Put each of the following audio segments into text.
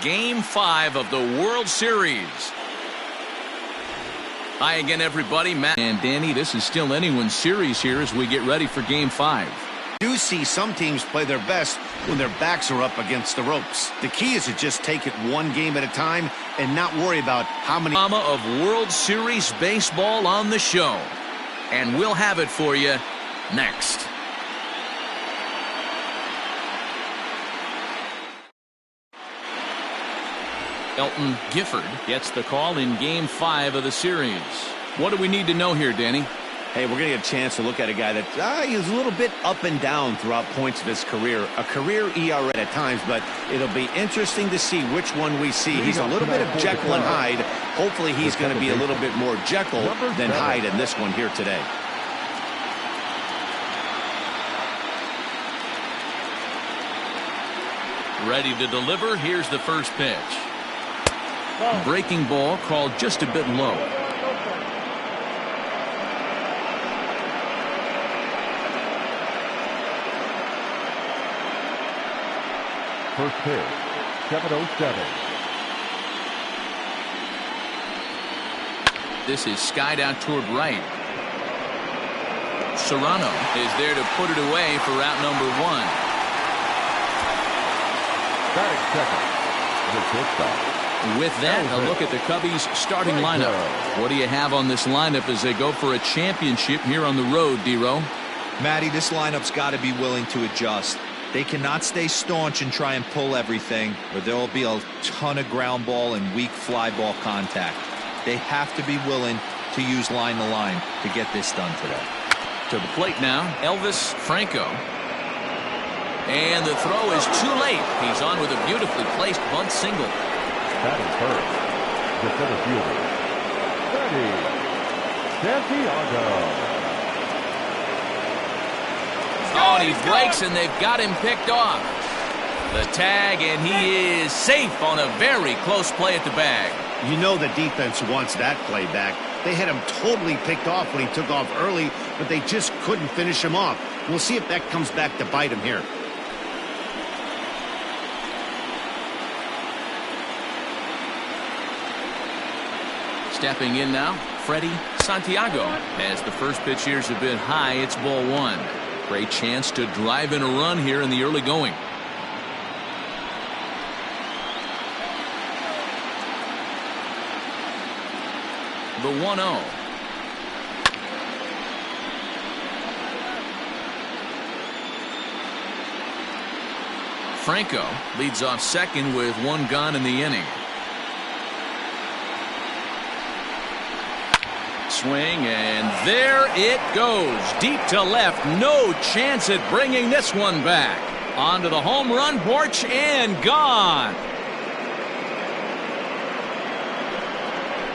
Game 5 of the World Series. Hi again, everybody. Matt and Danny, this is still anyone's series here as we get ready for Game 5. I do see some teams play their best when their backs are up against the ropes. The key is to just take it one game at a time and not worry about how many of World Series baseball on the show. And we'll have it for you next. Elton Gifford gets the call in Game 5 of the series. What do we need to know here, Danny? Hey, we're going to get a chance to look at a guy that is a little bit up and down throughout points of his career. A career ERA at times, but it'll be interesting to see which one we see. He's a little bit of Jekyll and Hyde. Hopefully he's going to be a little bit more Jekyll than Hyde in this one here today. Ready to deliver. Here's the first pitch. Breaking ball called just a bit low. First pitch, 7:07. This is skied out toward right. Serrano is there to put it away for route number 1. Batting second. The shortstop. With that, a look at the Cubbies' starting lineup. What do you have on this lineup as they go for a championship here on the road, D-Row? Matty, this lineup's got to be willing to adjust. They cannot stay staunch and try and pull everything, or there will be a ton of ground ball and weak fly ball contact. They have to be willing to use line to line to get this done today. To the plate now, Elvis Franco. And the throw is too late. He's on with a beautifully placed bunt single. Batting first, the center fielder, Santiago. Oh, and he breaks, and they've got him picked off. The tag, and he is safe on a very close play at the bag. You know the defense wants that play back. They had him totally picked off when he took off early, but they just couldn't finish him off. We'll see if that comes back to bite him here. Stepping in now, Freddie Santiago. As the first pitch here's a bit high, it's ball 1. Great chance to drive in a run here in the early going. The 1-0. Franco leads off second with 1 gone in the inning. Swing, and there it goes. Deep to left. No chance at bringing this one back. Onto the home run porch and gone.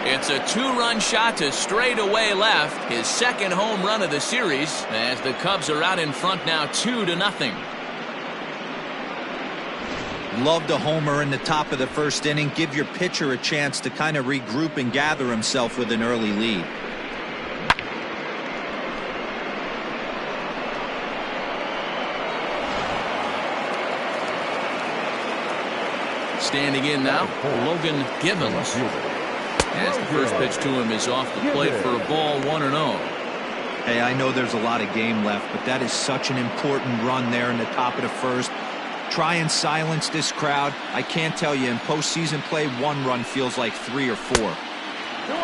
It's a 2-run shot to straightaway left. His second home run of the series as the Cubs are out in front now 2-0. Loved a homer in the top of the first inning. Give your pitcher a chance to kind of regroup and gather himself with an early lead. Standing in now, Logan Gibbons. As the first pitch to him is off the plate for a ball, 1-0. Hey, I know there's a lot of game left, but that is such an important run there in the top of the first. Try and silence this crowd. I can't tell you, in postseason play, 1 run feels like 3 or 4.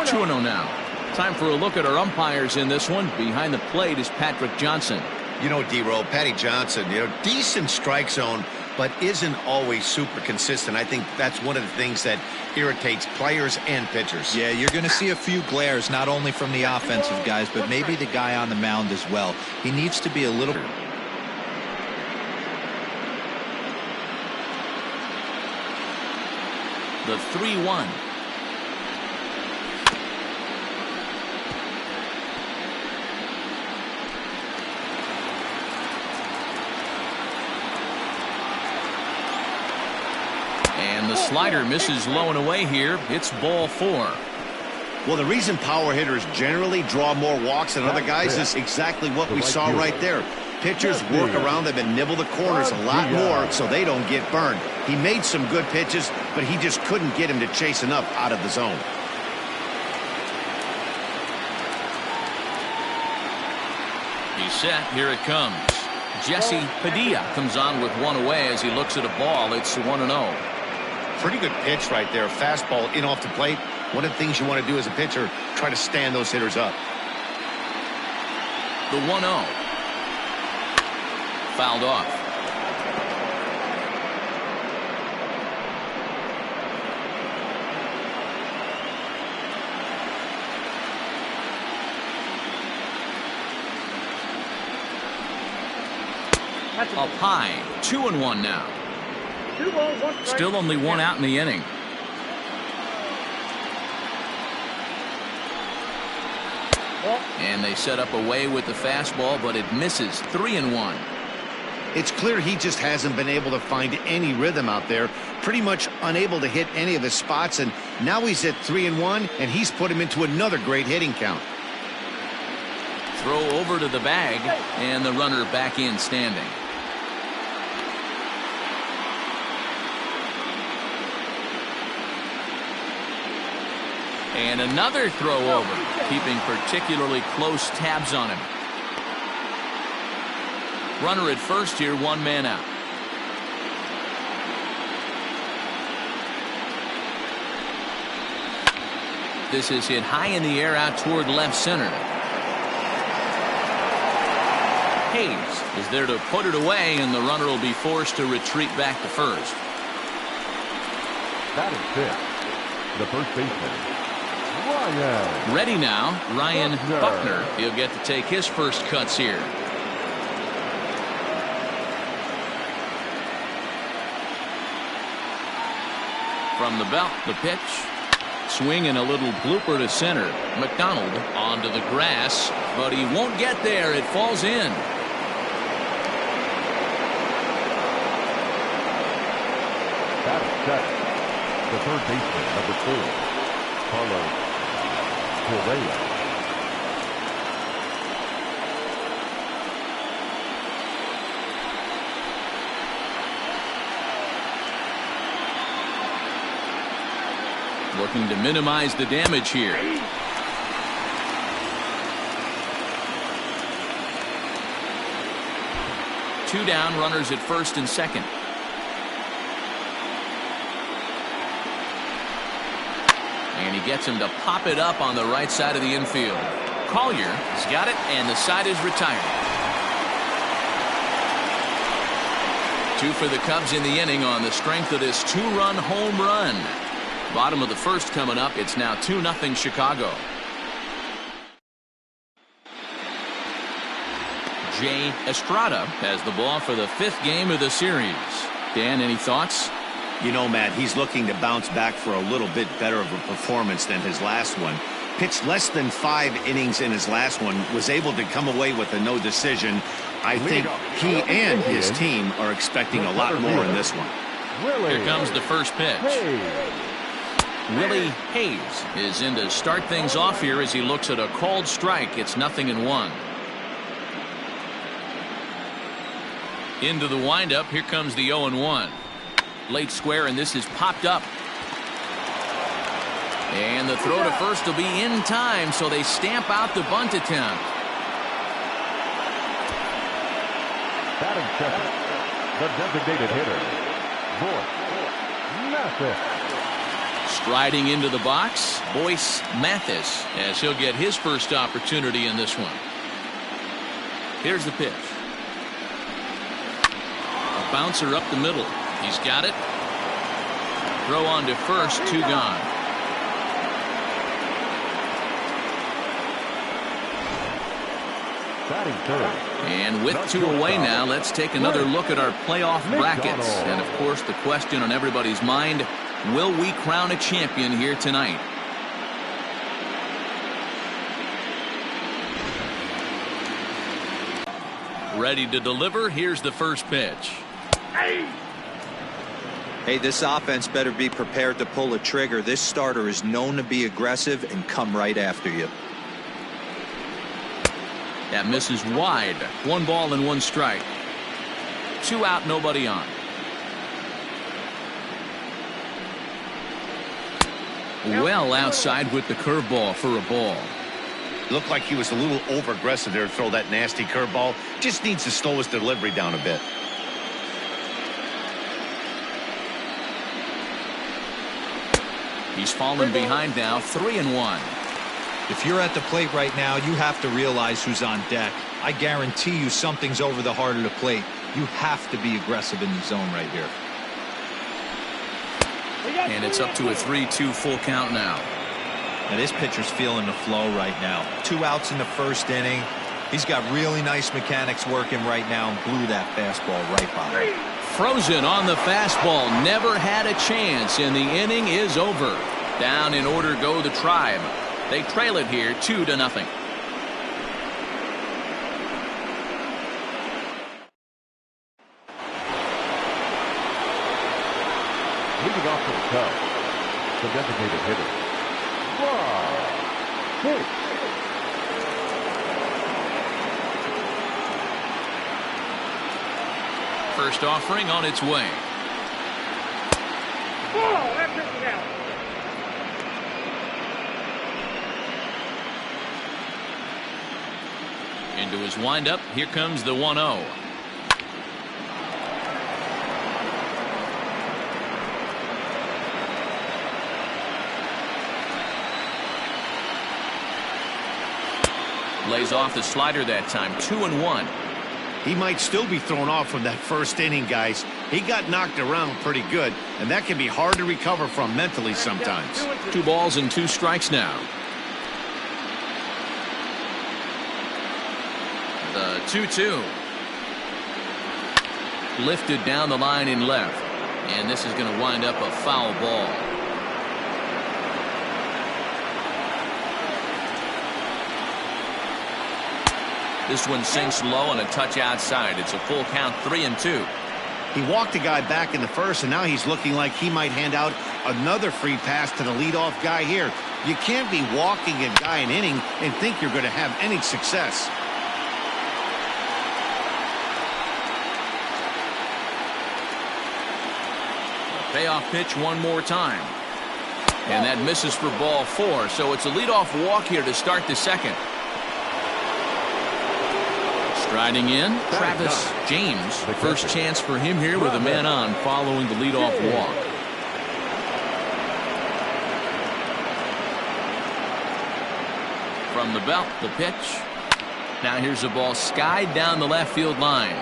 2-0 now. Time for a look at our umpires in this one. Behind the plate is Patrick Johnson. You know, D-Row, Patty Johnson, decent strike zone, but isn't always super consistent. I think that's one of the things that irritates players and pitchers. Yeah, you're going to see a few glares, not only from the offensive guys, but maybe the guy on the mound as well. He needs to be a little... The 3-1. And the slider misses low and away here. It's ball 4. Well, the reason power hitters generally draw more walks than other guys is exactly what we saw right there. Pitchers work around them and nibble the corners a lot more so they don't get burned. He made some good pitches, but he just couldn't get him to chase enough out of the zone. He's set. Here it comes. Jesse Padilla comes on with one away as he looks at a ball. It's 1-0. Pretty good pitch right there. Fastball in off the plate. One of the things you want to do as a pitcher, try to stand those hitters up. The 1-0. Fouled off. Up high. 2-1 now. Still only one out in the inning. And they set up away with the fastball, but it misses. 3-1. It's clear he just hasn't been able to find any rhythm out there. Pretty much unable to hit any of his spots, and now he's at 3-1, and he's put him into another great hitting count. Throw over to the bag, and the runner back in standing. And another throw over, keeping particularly close tabs on him. Runner at first here, one man out. This is hit high in the air out toward left center. Hayes is there to put it away, and the runner will be forced to retreat back to first. That is fifth. The first baseman, Ryan. Ready now, Ryan Buckner. He'll get to take his first cuts here. From the belt, the pitch. Swing and a little blooper to center. McDonald onto the grass, but he won't get there. It falls in. That is set. The third baseman, number 4, Carlos Correa. Looking to minimize the damage here. Two down, runners at first and second. And he gets him to pop it up on the right side of the infield. Collier has got it, and the side is retired. Two for the Cubs in the inning on the strength of this two-run home run. Bottom of the first coming up. It's now 2-0 Chicago. Jay Estrada has the ball for the 5th game of the series. Dan, any thoughts? You know, Matt, he's looking to bounce back for a little bit better of a performance than his last one. Pitched less than 5 innings in his last one. Was able to come away with a no decision. I think he and his team are expecting a lot more in this one. Here comes the first pitch. Willie Hayes is in to start things off here as he looks at a called strike. It's 0-1. Into the windup. Here comes the 0-1. Late square, and this is popped up. And the throw to first will be in time, so they stamp out the bunt attempt. Batting second, the designated hitter, Boyce Mathis. Striding into the box, Boyce Mathis, as he'll get his first opportunity in this one. Here's the pitch. A bouncer up the middle. He's got it. Throw on to first, 2 gone. Batting third. And with 2 away now, let's take another look at our playoff brackets. And of course, the question on everybody's mind, will we crown a champion here tonight? Ready to deliver. Here's the first pitch. Hey, this offense better be prepared to pull a trigger. This starter is known to be aggressive and come right after you. That misses wide. 1 ball and 1 strike. 2 out, nobody on. Well outside with the curveball for a ball. Looked like he was a little over aggressive there to throw that nasty curveball. Just needs to slow his delivery down a bit. He's fallen behind now, 3-1. If you're at the plate right now, you have to realize who's on deck. I guarantee you something's over the heart of the plate. You have to be aggressive in the zone right here. And it's up to a 3-2 full count now. Now this pitcher's feeling the flow right now. 2 outs in the first inning. He's got really nice mechanics working right now and blew that fastball right by him. Frozen on the fastball. Never had a chance, and the inning is over. Down in order go the Tribe. They trail it here 2-0. Leading off for the Cubs, the designated hitter, Pitch. First offering on its way. Into his windup. Here comes the 1-0. Lays off the slider that time. 2-1. He might still be thrown off from that first inning, guys. He got knocked around pretty good, and that can be hard to recover from mentally sometimes. 2 balls and 2 strikes now. The 2-2. Lifted down the line in left. And this is going to wind up a foul ball. This one sinks low and a touch outside. It's a full count, 3-2. He walked the guy back in the first, and now he's looking like he might hand out another free pass to the leadoff guy here. You can't be walking a guy an inning and think you're going to have any success. Payoff pitch one more time. And that misses for ball 4. So it's a leadoff walk here to start the second. Striding in, Travis James. First chance for him here with a man on following the leadoff walk. From the belt, the pitch. Now here's a ball skied down the left field line.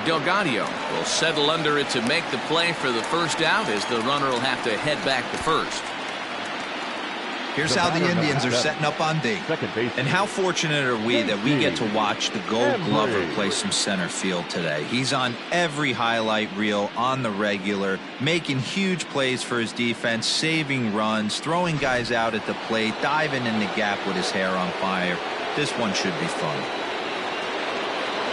Delgado will settle under it to make the play for the first out, as the runner will have to head back to first. Here's how the Indians are setting up on D. And how fortunate are we that we get to watch the Gold Glover play some center field today. He's on every highlight reel on the regular, making huge plays for his defense, saving runs, throwing guys out at the plate, diving in the gap with his hair on fire. This one should be fun.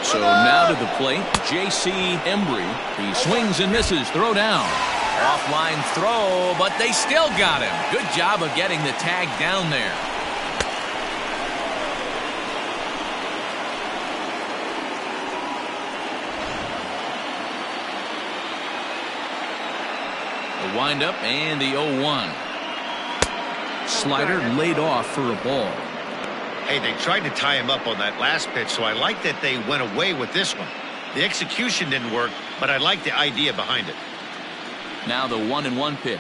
So now to the plate, J.C. Embry. He swings and misses. Throw down. Offline throw, but they still got him. Good job of getting the tag down there. The windup and the 0-1. Slider laid off for a ball. Hey, they tried to tie him up on that last pitch, so I like that they went away with this one. The execution didn't work, but I like the idea behind it. Now the 1-1 pitch.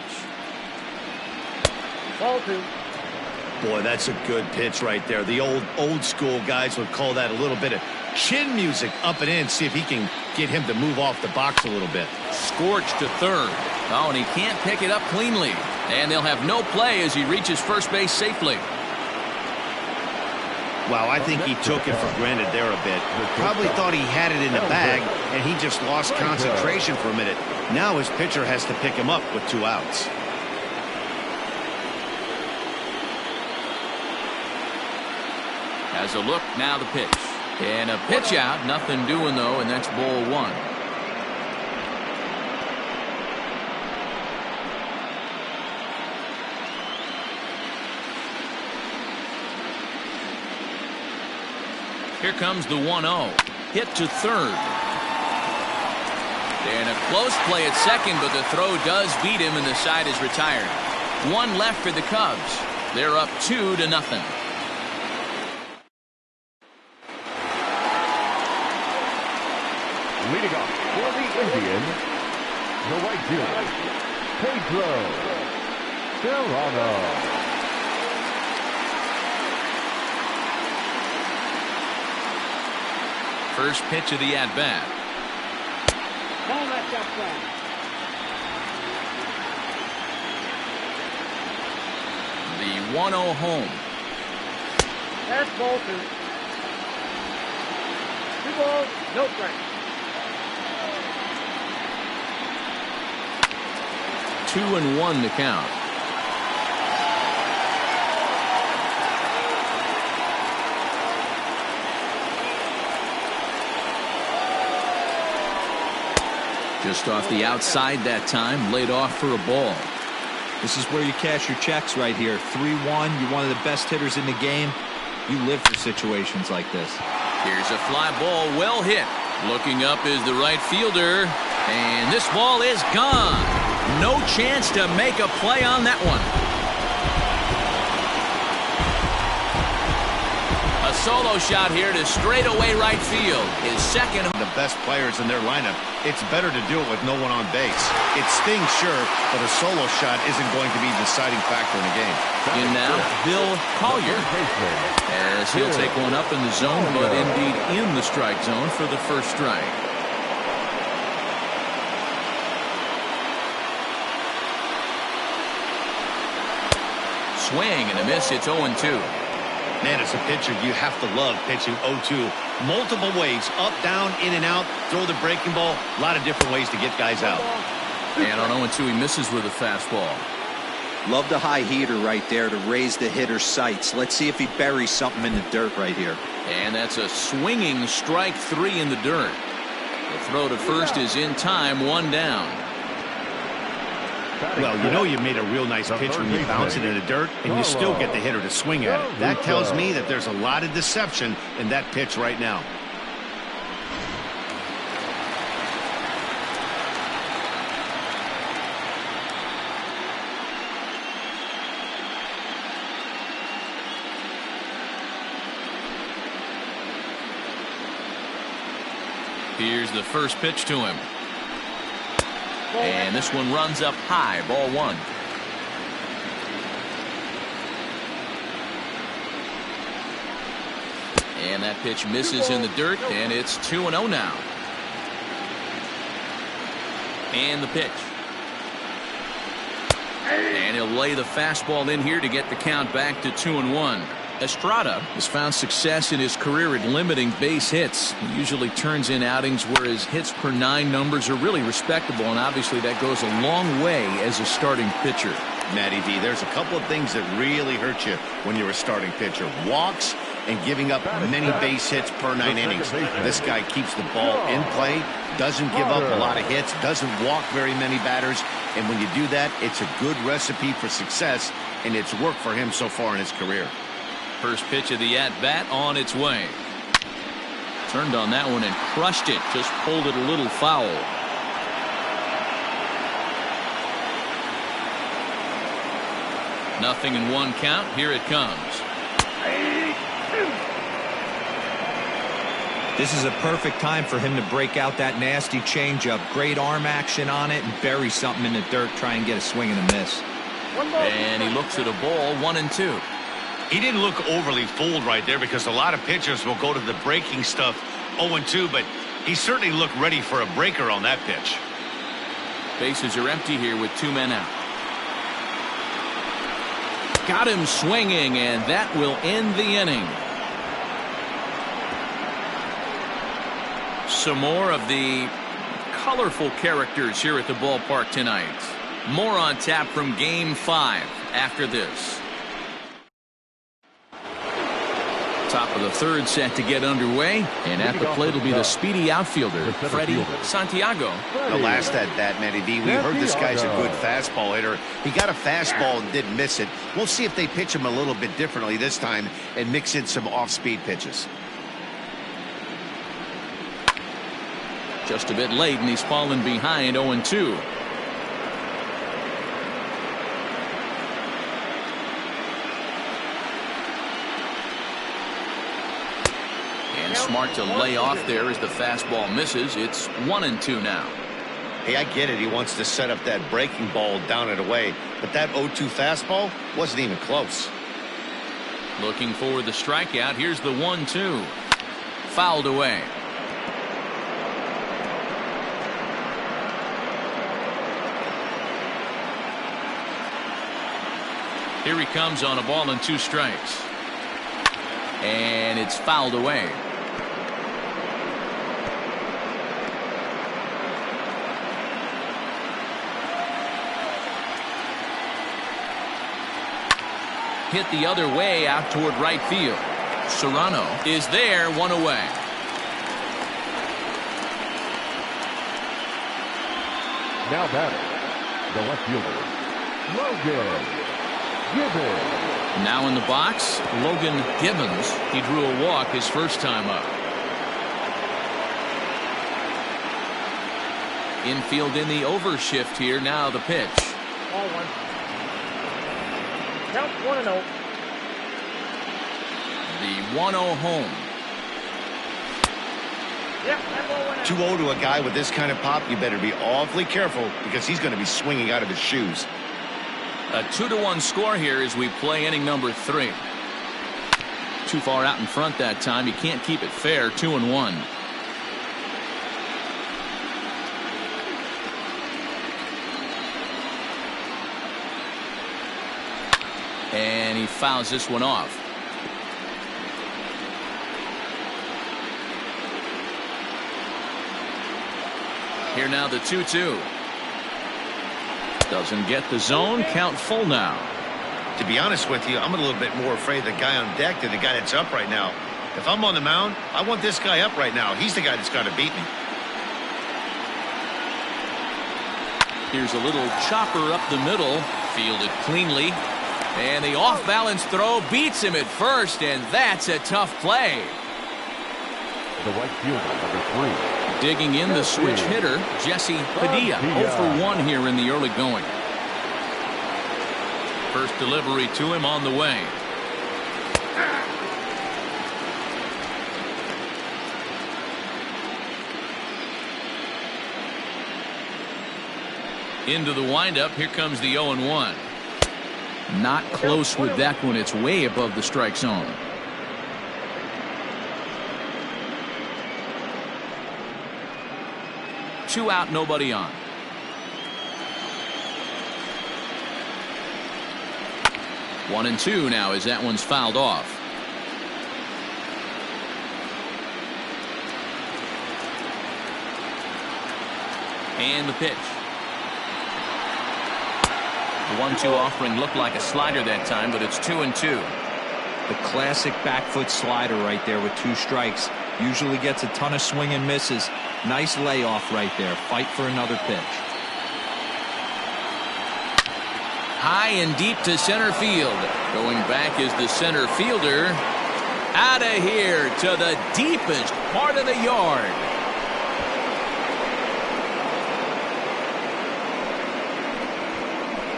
Boy, that's a good pitch right there. The old school guys would call that a little bit of chin music up and in. See if he can get him to move off the box a little bit. Scorched to third. Oh, and he can't pick it up cleanly. And they'll have no play as he reaches first base safely. Wow, I think he took it for granted there a bit. Probably thought he had it in the bag, and he just lost concentration for a minute. Now his pitcher has to pick him up with 2 outs. Has a look, now the pitch. And a pitch out, nothing doing though, and that's ball 1. Here comes the 1-0. Hit to third. And a close play at second, but the throw does beat him, and the side is retired. One left for the Cubs. They're up 2-0. Leading off for the Indians, the right fielder, Pedro Serrano. First pitch of the at-bat. Ball left outside. The 1-0 home. That's ball 2. 2 balls, no strikes. 2-1 to count. Just off the outside that time, laid off for a ball. This is where you cash your checks right here. 3-1. You're one of the best hitters in the game. You live for situations like this. Here's a fly ball, well hit. Looking up is the right fielder, and this ball is gone. No chance to make a play on that one. A solo shot here to straightaway right field. His second. The best players in their lineup, it's better to do it with no one on base. It stings, sure, but a solo shot isn't going to be the deciding factor in the game. In now, Bill Collier, as he'll take one up in the zone, but indeed in the strike zone for the first strike. Swing and a miss. It's 0-2. Man, as a pitcher, you have to love pitching 0-2. Multiple ways, up, down, in and out, throw the breaking ball. A lot of different ways to get guys out. And on 0-2, he misses with a fastball. Love the high heater right there to raise the hitter's sights. Let's see if he buries something in the dirt right here. And that's a swinging strike 3 in the dirt. The throw to first is in time, 1 down. Well, you know you made a real nice pitch when you bounce it in the dirt and you still get the hitter to swing at it. That tells me that there's a lot of deception in that pitch right now. Here's the first pitch to him. And this one runs up high, ball 1. And that pitch misses in the dirt, and it's 2-0 now. And the pitch. And he'll lay the fastball in here to get the count back to 2-1. Estrada has found success in his career at limiting base hits. He usually turns in outings where his hits per 9 numbers are really respectable, and obviously that goes a long way as a starting pitcher. Matty V, there's a couple of things that really hurt you when you're a starting pitcher. Walks and giving up many base hits per 9 innings. This guy keeps the ball in play, doesn't give up a lot of hits, doesn't walk very many batters, and when you do that, it's a good recipe for success, and it's worked for him so far in his career. First pitch of the at-bat on its way. Turned on that one and crushed it. Just pulled it a little foul. Nothing in 1 count. Here it comes. This is a perfect time for him to break out that nasty changeup. Great arm action on it and bury something in the dirt. Try and get a swing and a miss. And he looks at a ball, 1-2. He didn't look overly fooled right there because a lot of pitchers will go to the breaking stuff 0-2, but he certainly looked ready for a breaker on that pitch. Bases are empty here with 2 men out. Got him swinging, and that will end the inning. Some more of the colorful characters here at the ballpark tonight. More on tap from Game 5 after this. Top of the 3rd set to get underway, and at the plate will be the speedy outfielder, Freddie Santiago. The last at bat, Matty V, we heard this guy's a good fastball hitter. He got a fastball and didn't miss it. We'll see if they pitch him a little bit differently this time and mix in some off-speed pitches. Just a bit late, and he's fallen behind 0-2. And smart to lay off there as the fastball misses. It's 1-2 now. Hey, I get it. He wants to set up that breaking ball down and away, but that 0-2 fastball wasn't even close. Looking for the strikeout. Here's the 1-2. Fouled away. Here he comes on a ball and 2 strikes. And it's fouled away. Hit the other way out toward right field. Serrano is there, 1 away. Now batting, the left fielder, Logan Gibbons. Now in the box, Logan Gibbons. He drew a walk his first time up. Infield in the overshift here. Now the pitch. Ball 1. Count 1-0. The 1-0 home. Yep, that ball went out. 2-0 to a guy with this kind of pop, you better be awfully careful because he's going to be swinging out of his shoes. A 2-1 score here as we play inning number 3. Too far out in front that time. You can't keep it fair. 2-1. And he fouls this one off. Here now the 2-2. Doesn't get the zone. Count full now. To be honest with you, I'm a little bit more afraid of the guy on deck than the guy that's up right now. If I'm on the mound, I want this guy up right now. He's the guy that's got to beat me. Here's a little chopper up the middle. Fielded cleanly. And the off-balance throw beats him at first, and that's a tough play. The right fielder, number 3. Digging in the switch hitter, Jesse Padilla. 0 for 1 here in the early going. First delivery to him on the way. Into the windup. Here comes the 0-1. Not close with that one. It's way above the strike zone. Two out, nobody on. One and two now as that one's fouled off. And the pitch. The 1-2 offering looked like a slider that time, but it's 2-2. The classic back foot slider right there with 2 strikes. Usually gets a ton of swing and misses. Nice layoff right there. Fight for another pitch. High and deep to center field. Going back is the center fielder. Out of here to the deepest part of the yard.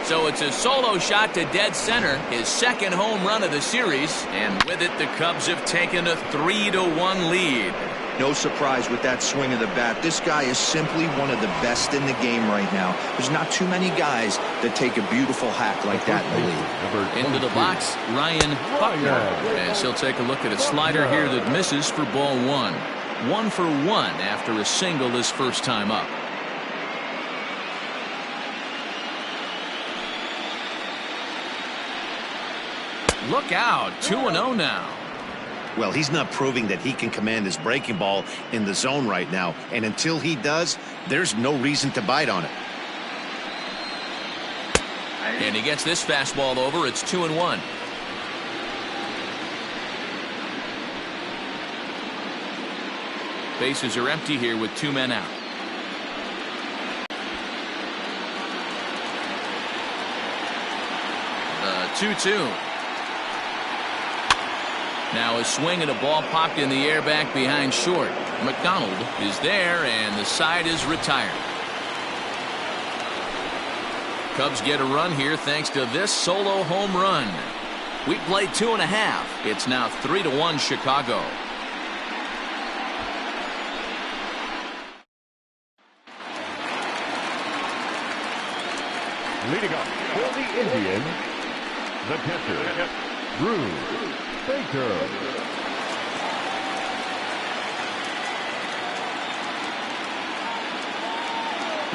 So it's a solo shot to dead center, his second home run of the series, and with it the Cubs have taken a 3-1 lead. No surprise with that swing of the bat. This guy is simply one of the best in the game right now. There's not too many guys that take a beautiful hack like that in the league. Into the box, Ryan Buckner, as he'll take a look at a slider here that misses for ball 1. 1 for 1 after a single this first time up. Look out, 2-0 now. Well, he's not proving that he can command his breaking ball in the zone right now. And until he does, there's no reason to bite on it. And he gets this fastball over. It's 2-1. Bases are empty here with 2 men out. The 2-2. Now a swing and a ball popped in the air back behind short. McDonald is there, and the side is retired. Cubs get a run here thanks to this solo home run. We played 2.5. It's now 3-1 Chicago. Leading up for the Indians, the catcher, Bruce Baker.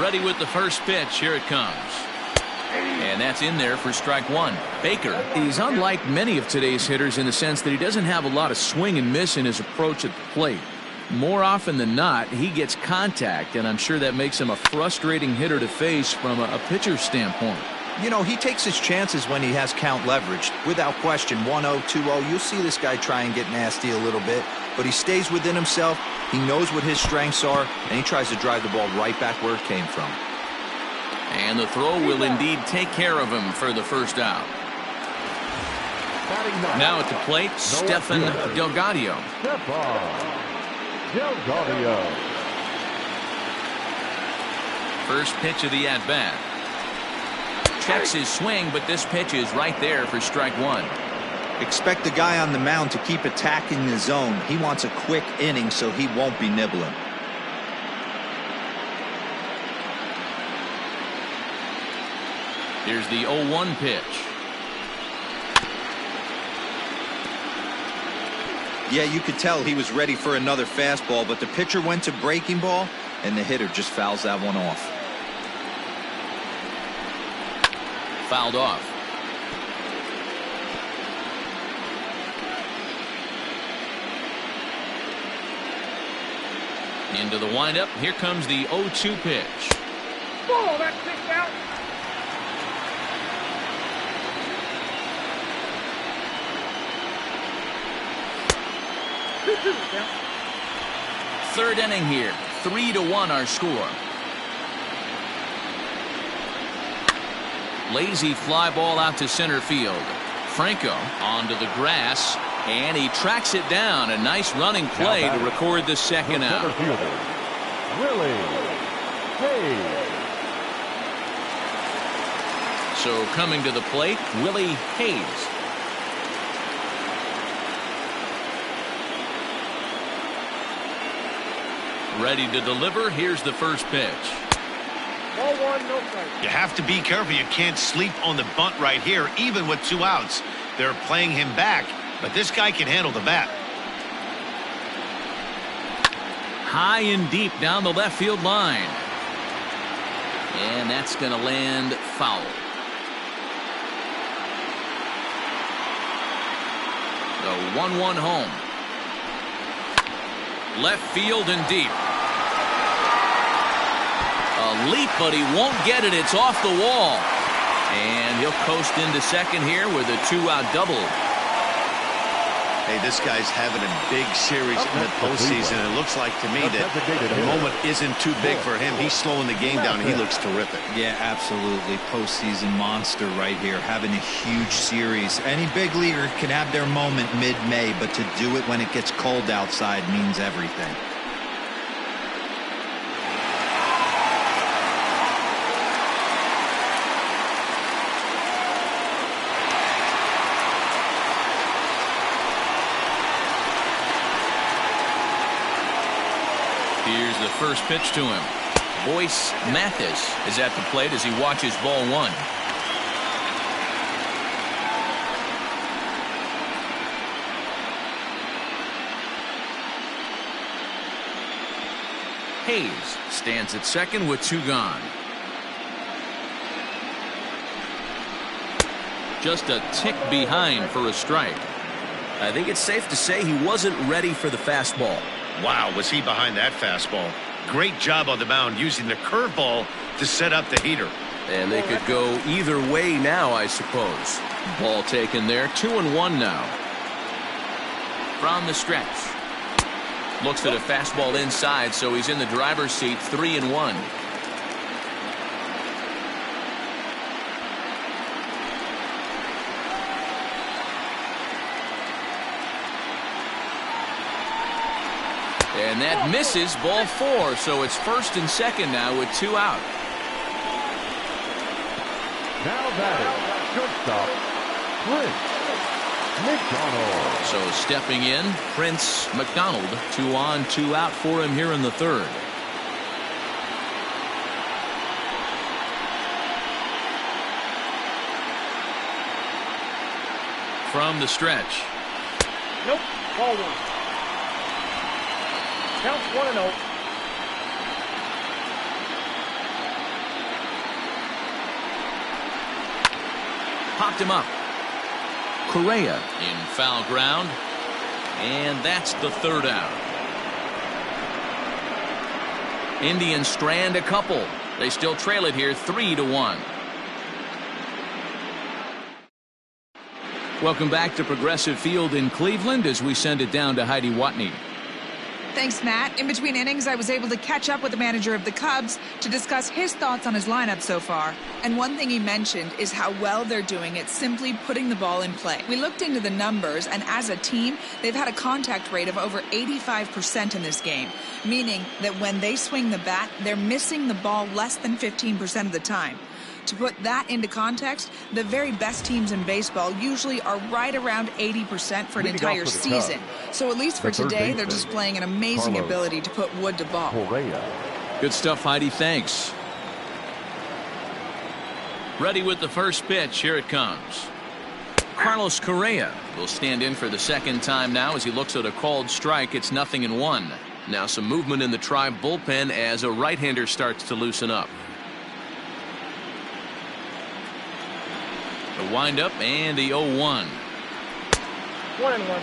Ready with the first pitch. Here it comes. And that's in there for strike one. Baker is unlike many of today's hitters in the sense that he doesn't have a lot of swing and miss in his approach at the plate. More often than not, he gets contact, and I'm sure that makes him a frustrating hitter to face from a pitcher's standpoint. You know, he takes his chances when he has count leveraged. Without question, 1-0, 2-0, you'll see this guy try and get nasty a little bit, but he stays within himself. He knows what his strengths are, and he tries to drive the ball right back where it came from. And the throw will indeed take care of him for the first out. Now at the plate, Stefan Delgado. First pitch of the at-bat. Checks his swing, but this pitch is right there for strike one. Expect the guy on the mound to keep attacking the zone. He wants a quick inning, so he won't be nibbling. Here's the 0-1 pitch. Yeah, you could tell he was ready for another fastball, but the pitcher went to breaking ball, and the hitter just fouls that one off. Fouled off. Into the windup. Here comes the 0-2 pitch. Oh, that's kicked out. Third inning here. 3-1 our score. Lazy fly ball out to center field. Franco onto the grass, and he tracks it down. A nice running play to record the second out. Willie Hayes. So coming to the plate, Willie Hayes. Ready to deliver. Here's the first pitch. Ball one, no strike. You have to be careful. You can't sleep on the bunt right here, even with 2 outs. They're playing him back, but this guy can handle the bat. High and deep down the left field line. And that's going to land foul. The 1-1 home. Left field and deep. A leap, but he won't get it. It's off the wall. And he'll coast into second here with a 2-out double. Hey, this guy's having a big series in the postseason. It looks like to me that the moment isn't too big for him. He's slowing the game down, and he looks terrific. Yeah, absolutely. Postseason monster right here, having a huge series. Any big leaguer can have their moment mid-May, but to do it when it gets cold outside means everything. Here's the first pitch to him. Boyce Mathis is at the plate as he watches ball one. Hayes stands at second with 2 gone. Just a tick behind for a strike. I think it's safe to say he wasn't ready for the fastball. Wow, was he behind that fastball. Great job on the mound using the curveball to set up the heater. And they could go either way now, I suppose. Ball taken there. 2-1 now. From the stretch. Looks at a fastball inside, so he's in the driver's seat. 3-1. And that misses, ball 4. So it's first and second now with 2 out. Now batting, shortstop, Prince McDonald. So stepping in, Prince McDonald. 2 on, 2 out for him here in the third. From the stretch. Nope. Ball 1. Counts 1-0. Popped him up. Correa in foul ground. And that's the third out. Indians strand a couple. They still trail it here 3-1. Welcome back to Progressive Field in Cleveland as we send it down to Heidi Watney. Thanks, Matt. In between innings, I was able to catch up with the manager of the Cubs to discuss his thoughts on his lineup so far. And one thing he mentioned is how well they're doing at simply putting the ball in play. We looked into the numbers, and as a team, they've had a contact rate of over 85% in this game, meaning that when they swing the bat, they're missing the ball less than 15% of the time. To put that into context, the very best teams in baseball usually are right around 80% for an entire season. So at least for today, they're displaying an amazing ability to put wood to ball. Good stuff, Heidi. Thanks. Ready with the first pitch. Here it comes. Carlos Correa will stand in for the second time now as he looks at a called strike. It's 0-1. Now some movement in the Tribe bullpen as a right-hander starts to loosen up. The windup and the 0-1. 1-1.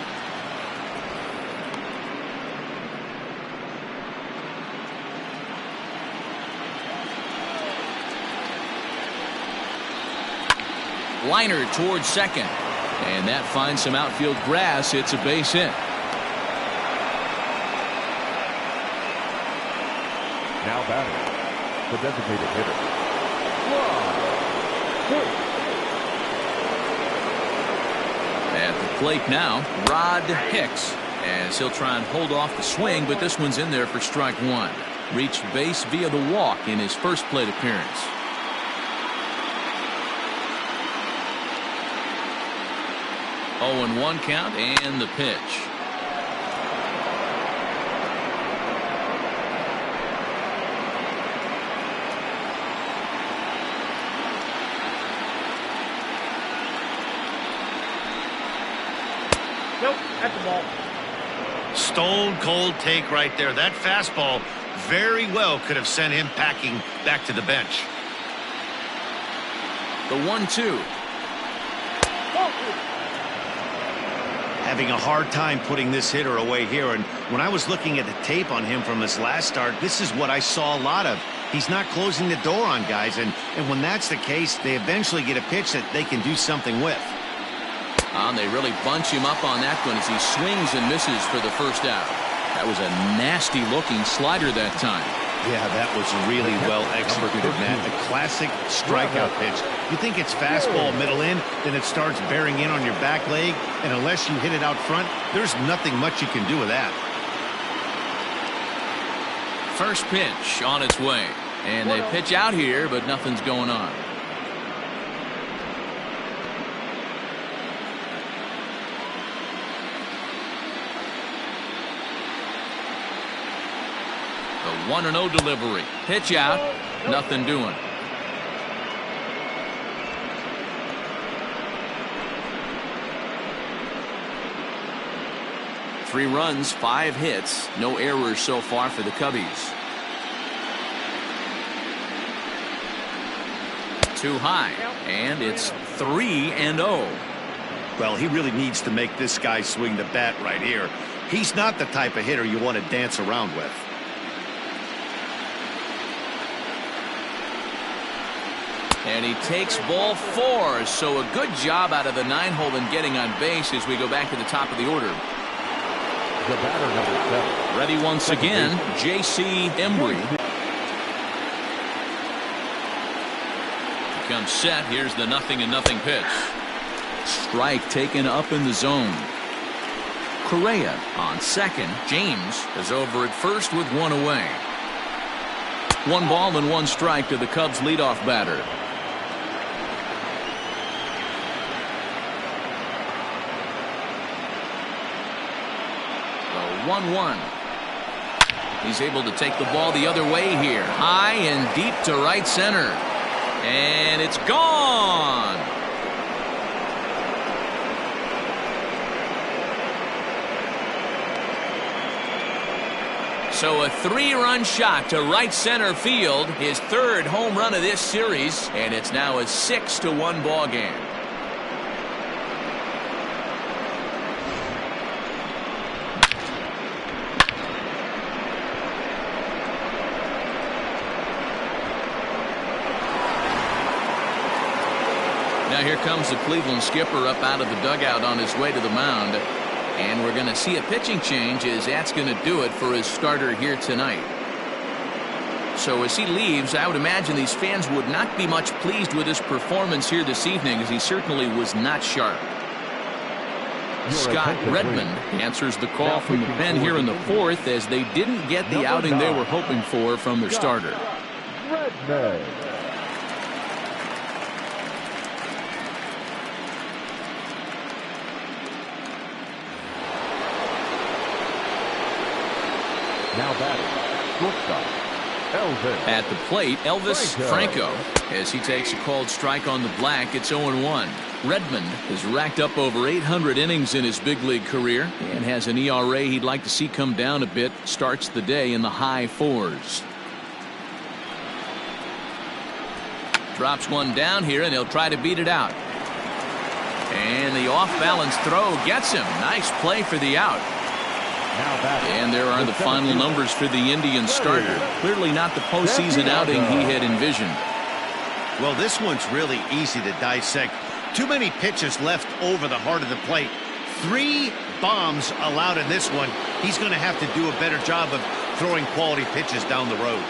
Liner towards second. And that finds some outfield grass. It's a base hit. Now batting, the designated hitter, At the plate now, Rod Hicks, as he'll try and hold off the swing, but this one's in there for strike 1. Reached base via the walk in his first plate appearance. Oh, and 1 count and the pitch. Nope. At the ball. Stone cold take right there. That fastball very well could have sent him packing back to the bench. The 1-2. Having a hard time putting this hitter away here, and when I was looking at the tape on him from his last start, this is what I saw a lot of. He's not closing the door on guys, and when that's the case, they eventually get a pitch that they can do something with. And they really bunch him up on that one as he swings and misses for the first out. That was a nasty looking slider that time. Yeah, that was really well executed, Matt. A classic strikeout pitch. You think it's fastball middle in, then it starts bearing in on your back leg, and unless you hit it out front, there's nothing much you can do with that. First pitch on its way. And they pitch out here, but nothing's going on. The 1-0 delivery. Pitch out. Nothing doing. Three runs, 5 hits, no errors so far for the Cubbies. Too high, and it's 3-0. Well, he really needs to make this guy swing the bat right here. He's not the type of hitter you want to dance around with. And he takes ball 4, so a good job out of the 9-hole in getting on base as we go back to the top of the order. the batter, number 7. Ready once again, J.C. Embry. Comes set. Here's the 0-0 pitch. Strike taken up in the zone. Correa on second. James is over at first with one away. 1 ball and 1 strike to the Cubs leadoff batter. The 1-1. He's able to take the ball the other way here. High and deep to right center. And it's gone. So a 3-run shot to right center field, his 3rd home run of this series, and it's now a 6-1 ball game. Now here comes the Cleveland skipper up out of the dugout on his way to the mound. And we're going to see a pitching change as that's going to do it for his starter here tonight. So as he leaves, I would imagine these fans would not be much pleased with his performance here this evening, as he certainly was not sharp. Scott Redmond answers the call from the pen here in the 4th, as they didn't get the outing they were hoping for from their starter. Redmond. Now batting, shortstop, Elvis. At the plate, Elvis Franco, as he takes a called strike on the black. It's 0-1. Redmond has racked up over 800 innings in his big league career and has an ERA he'd like to see come down a bit. Starts the day in the high 4s. Drops one down here, and he'll try to beat it out. And the off-balance throw gets him. Nice play for the out. And there are the final numbers for the Indians starter. Clearly not the postseason outing he had envisioned. Well, this one's really easy to dissect. Too many pitches left over the heart of the plate. 3 bombs allowed in this one. He's going to have to do a better job of throwing quality pitches down the road.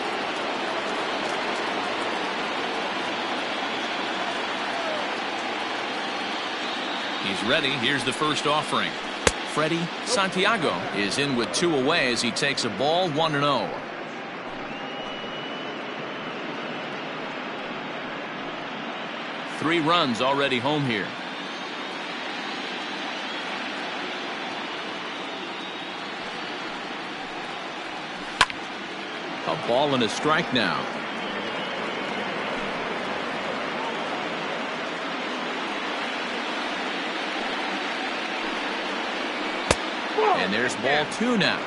He's ready. Here's the first offering. Freddie Santiago is in with 2 away as he takes a ball 1-0. Three runs already home here. A ball and a strike now. And there's ball 2 now.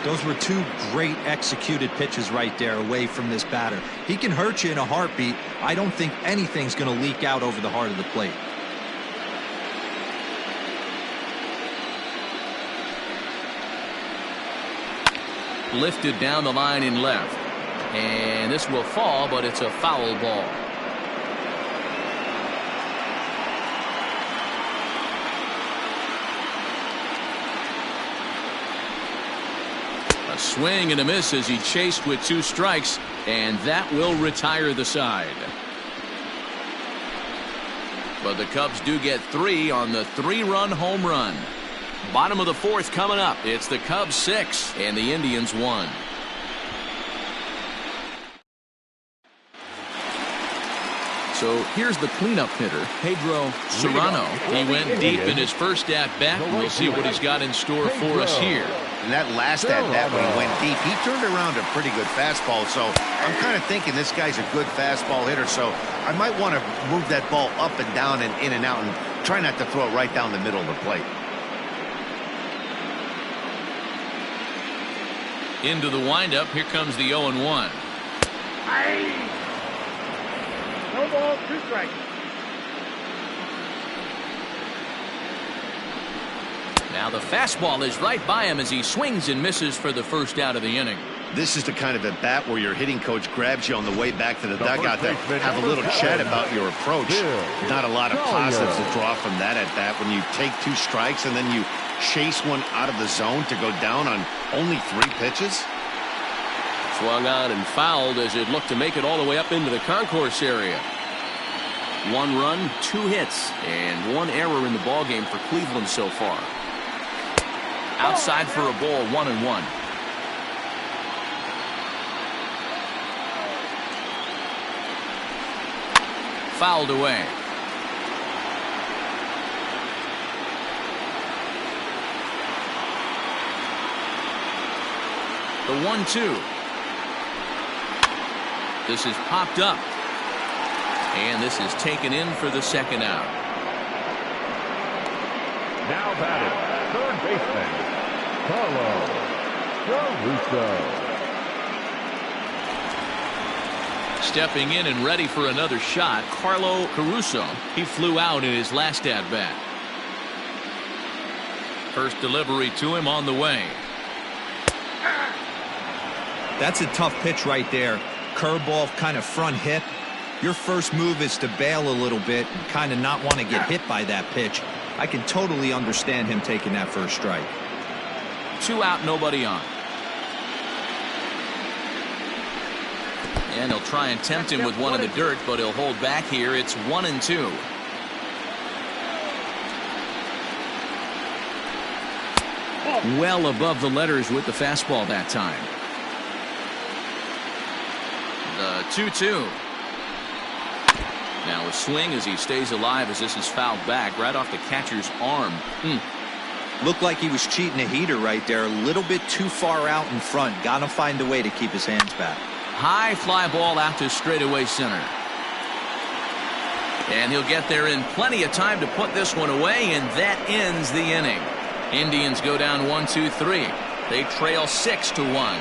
Those were 2 great executed pitches right there away from this batter. He can hurt you in a heartbeat. I don't think anything's going to leak out over the heart of the plate. Lifted down the line in left. And this will fall, but it's a foul ball. Swing and a miss as he chased with 2 strikes, and that will retire the side. But the Cubs do get 3 on the 3-run home run. Bottom of the 4th coming up. It's the Cubs 6 and the Indians 1. So here's the cleanup hitter, Pedro Serrano. He went deep in his first at-bat, and we'll see what he's got in store for us here. And that last at-bat when he went deep, he turned around a pretty good fastball. So I'm kind of thinking this guy's a good fastball hitter. So I might want to move that ball up and down and in and out and try not to throw it right down the middle of the plate. Into the windup. Here comes the 0-1. No ball, 2 strikes. Now the fastball is right by him as he swings and misses for the first out of the inning. This is the kind of at bat where your hitting coach grabs you on the way back to the dugout to have a little chat about your approach. Not a lot of positives to draw from that at bat when you take 2 strikes and then you chase one out of the zone to go down on only 3 pitches. Swung on and fouled as it looked to make it all the way up into the concourse area. 1 run, 2 hits, and 1 error in the ballgame for Cleveland so far. Outside for a ball, 1-1. Fouled away. The 1-2. This is popped up. And this is taken in for the second out. Now batting, third baseman, Carlo Caruso. Stepping in and ready for another shot, Carlo Caruso. He flew out in his last at-bat. First delivery to him on the way. That's a tough pitch right there. Curveball, kind of front hip. Your first move is to bail a little bit and kind of not want to get hit by that pitch. I can totally understand him taking that first strike. 2 out, nobody on. And he'll try and tempt him with one in the dirt, but he'll hold back here. It's 1-2. Well above the letters with the fastball that time. The 2-2. Now a swing as he stays alive as this is fouled back right off the catcher's arm. Looked like he was cheating a heater right there. A little bit too far out in front. Got to find a way to keep his hands back. High fly ball out to straightaway center. And he'll get there in plenty of time to put this one away, and that ends the inning. Indians go down 1-2-3. They trail 6-1.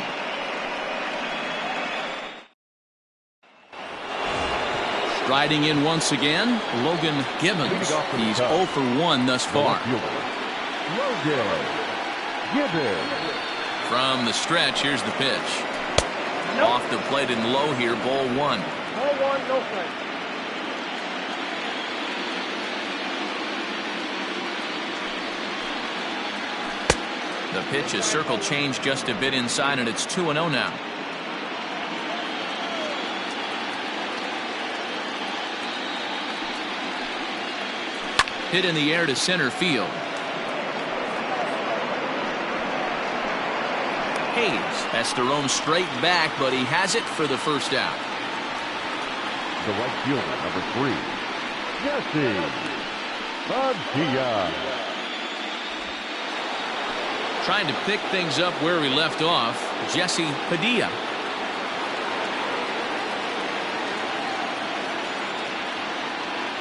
Striding in once again, Logan Gibbons. He's 0 for 1 thus far. Logan Gibbons. From the stretch, here's the pitch. Off the plate and low here, ball 1. Ball 1, no strike. The pitch is circle changed just a bit inside, and it's 2-0 now. Hit in the air to center field. Hayes has to roam straight back, but he has it for the first out. The right fielder, number 3, Jesse Padilla. Trying to pick things up where we left off, Jesse Padilla.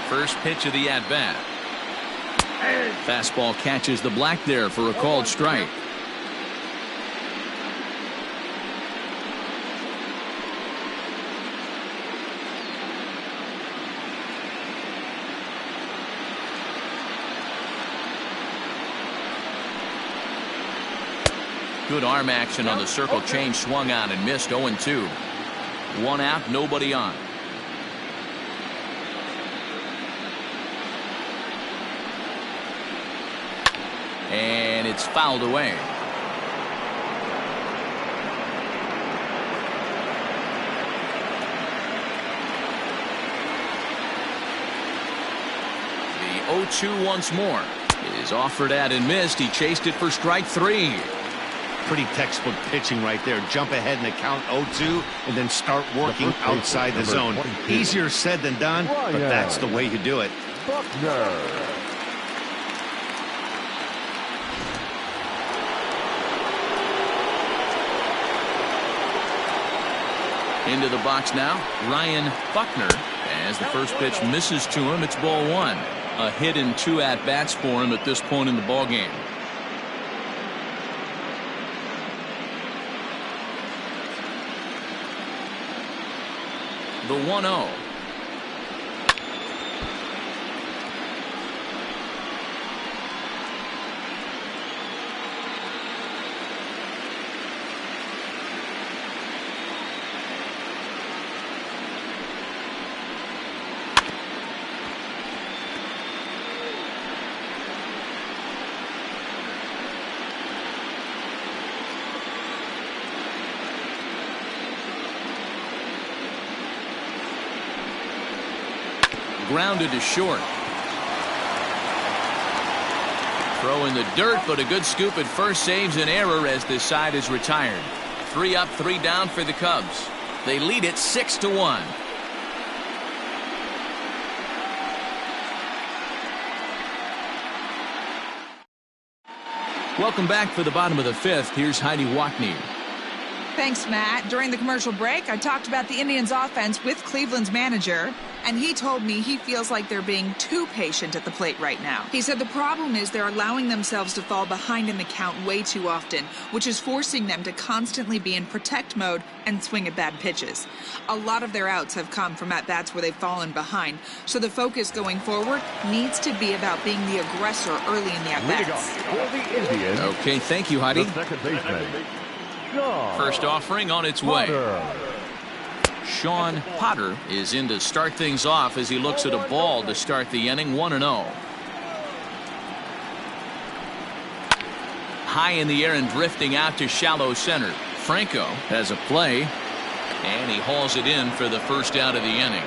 First pitch of the at-bat. Fastball catches the black there for a called strike. Good arm action on the circle change, swung on and missed. 0-2. 1 out, nobody on. And it's fouled away. The 0-2 once more. It is offered at and missed. He chased it for strike 3. Pretty textbook pitching right there. Jump ahead in the count 0-2 and then start working outside the zone. 22. Easier said than done, but that's the way you do it. Buckner. Into the box now, Ryan Buckner. As the first pitch misses to him, it's ball 1. A hit in 2 at-bats for him at this point in the ballgame. The 1-0. Grounded to short. Throw in the dirt, but a good scoop at first saves an error as this side is retired. 3 up, 3 down for the Cubs. They lead it 6-1. Welcome back for the bottom of the 5th. Here's Heidi Watney. Thanks, Matt. During the commercial break, I talked about the Indians' offense with Cleveland's manager, and he told me he feels like they're being too patient at the plate right now. He said the problem is they're allowing themselves to fall behind in the count way too often, which is forcing them to constantly be in protect mode and swing at bad pitches. A lot of their outs have come from at-bats where they've fallen behind, so the focus going forward needs to be about being the aggressor early in the at-bats. For the Indians, Okay, thank you, Heidi. the second baseman, Sean First offering on its way. Potter. Sean Potter is in to start things off as he looks at a ball to start the inning. 1-0. High in the air and drifting out to shallow center. Franco has a play, and he hauls it in for the first out of the inning.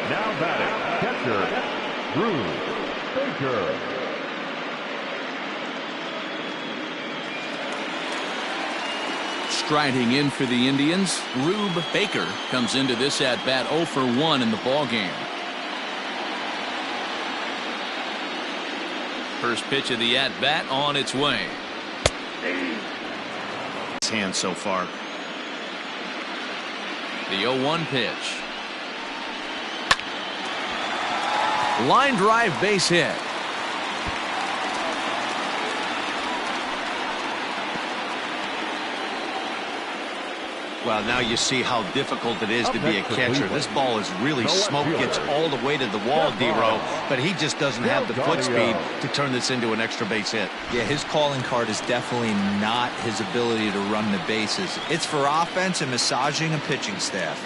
Now batting, catcher, Bruce Baker. Striding in for the Indians, Rube Baker comes into this at-bat 0 for 1 in the ballgame. First pitch of the at-bat on its way. His hand so far. The 0-1 pitch. Line drive, base hit. Well, now you see how difficult it is to be a catcher. This ball is really smoke, gets all the way to the wall, D-Row, but he just doesn't have the foot speed to turn this into an extra base hit. Yeah, his calling card is definitely not his ability to run the bases. It's for offense and massaging a pitching staff.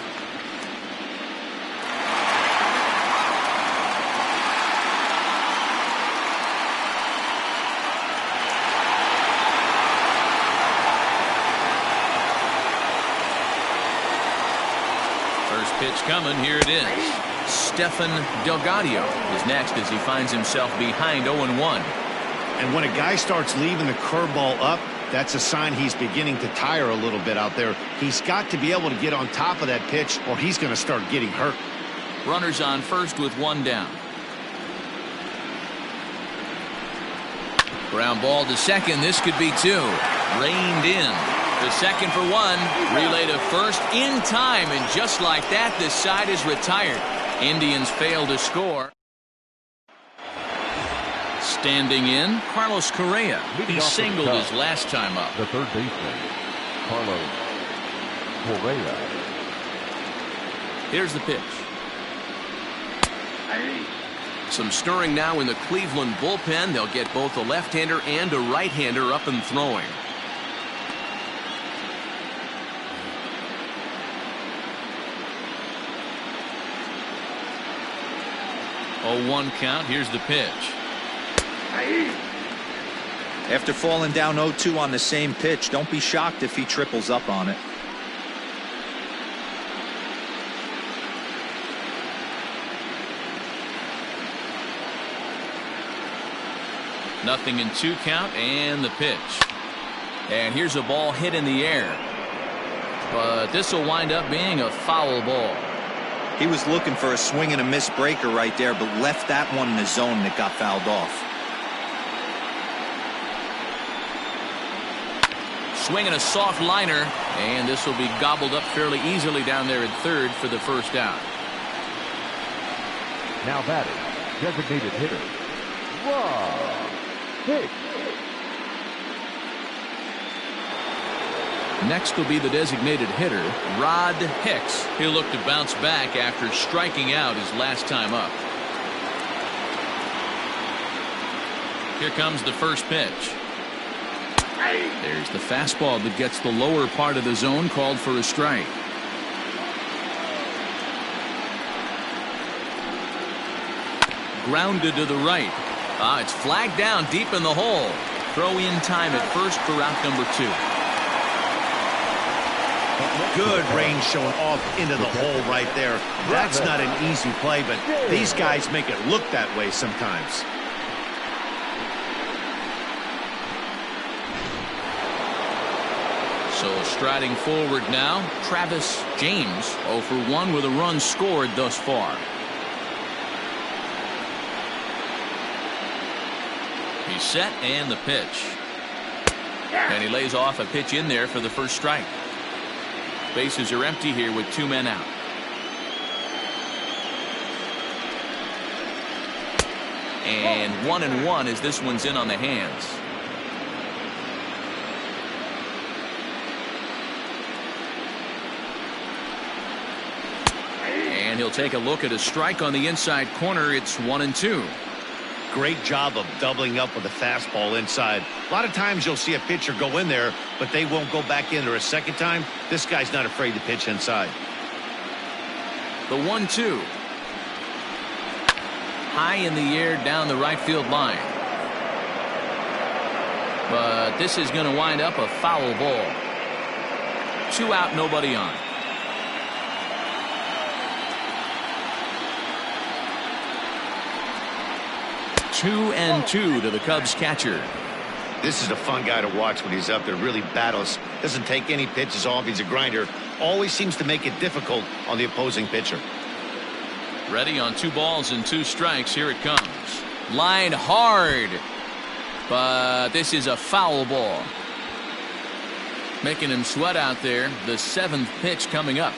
Pitch coming. Here it is. Stefan Delgadio is next as he finds himself behind 0-1. And when a guy starts leaving the curveball up, that's a sign he's beginning to tire a little bit out there. He's got to be able to get on top of that pitch or he's going to start getting hurt. Runners on first with 1 down. Ground ball to second. This could be 2. Reined in. The second for 1. Relay to first in time, and just like that, this side is retired. Indians fail to score. Standing in, Carlos Correa. He singled his last time up. The third baseman, Carlos Correa. Here's the pitch. Some stirring now in the Cleveland bullpen. They'll get both a left-hander and a right-hander up and throwing. Oh, 1 count. Here's the pitch. After falling down 0-2 on the same pitch, don't be shocked if he triples up on it. Nothing in 2 count, and the pitch. And here's a ball hit in the air. But this will wind up being a foul ball. He was looking for a swing and a miss breaker right there, but left that one in the zone that got fouled off. Swinging a soft liner, and this will be gobbled up fairly easily down there at third for the first out. Now batting, designated hitter, Rod Hicks. Next will be the designated hitter, Rod Hicks. He'll look to bounce back after striking out his last time up. Here comes the first pitch. There's the fastball that gets the lower part of the zone, called for a strike. Grounded to the right. It's flagged down deep in the hole. Throw in time at first for out number 2. Good range showing off into the hole right there. That's not an easy play, but these guys make it look that way sometimes. So striding forward now, Travis James 0 for 1 with a run scored thus far. He's set and the pitch. And he lays off a pitch in there for the first strike. Bases are empty here with 2 men out. And 1-1 as this one's in on the hands. And he'll take a look at a strike on the inside corner. It's 1-2. Great job of doubling up with a fastball inside. A lot of times you'll see a pitcher go in there, but they won't go back in there a second time. This guy's not afraid to pitch inside. The 1-2. High in the air down the right field line. But this is going to wind up a foul ball. 2 out, nobody on. Two and 2 to the Cubs catcher. This is a fun guy to watch when he's up there. Really battles. Doesn't take any pitches off. He's a grinder. Always seems to make it difficult on the opposing pitcher. Ready on 2 balls and 2 strikes. Here it comes. Line hard. But this is a foul ball. Making him sweat out there. The 7th pitch coming up.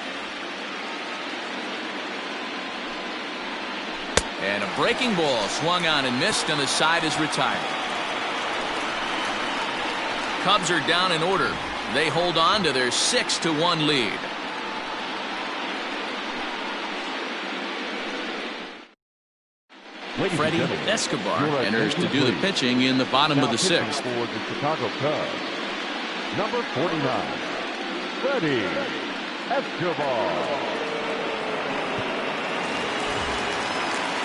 And a breaking ball swung on and missed, and the side is retired. Cubs are down in order. They hold on to their 6-1 lead. Freddie Escobar enters to do the pitching in the bottom of the 6th. For the Chicago Cubs, number 49, Freddie Escobar.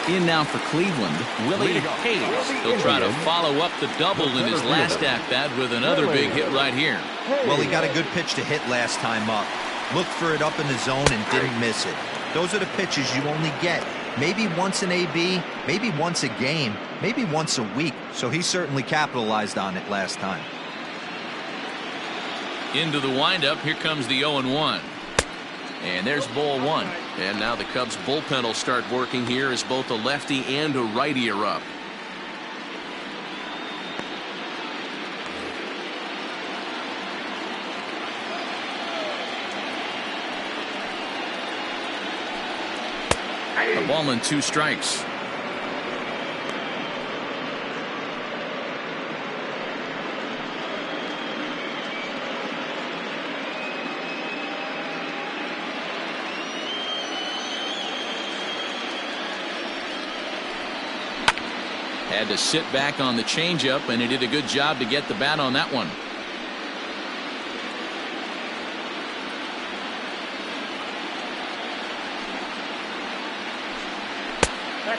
In now for Cleveland, Willie Hayes. He'll try to follow up the double in his last at-bat with another big hit right here. Well, he got a good pitch to hit last time up. Looked for it up in the zone and didn't miss it. Those are the pitches you only get. Maybe once an AB, maybe once a game, maybe once a week. So he certainly capitalized on it last time. Into the windup, here comes the 0-1. And there's ball 1. And now the Cubs bullpen will start working here as both a lefty and a righty are up. A ball and 2 strikes. Had to sit back on the changeup, and he did a good job to get the bat on that one.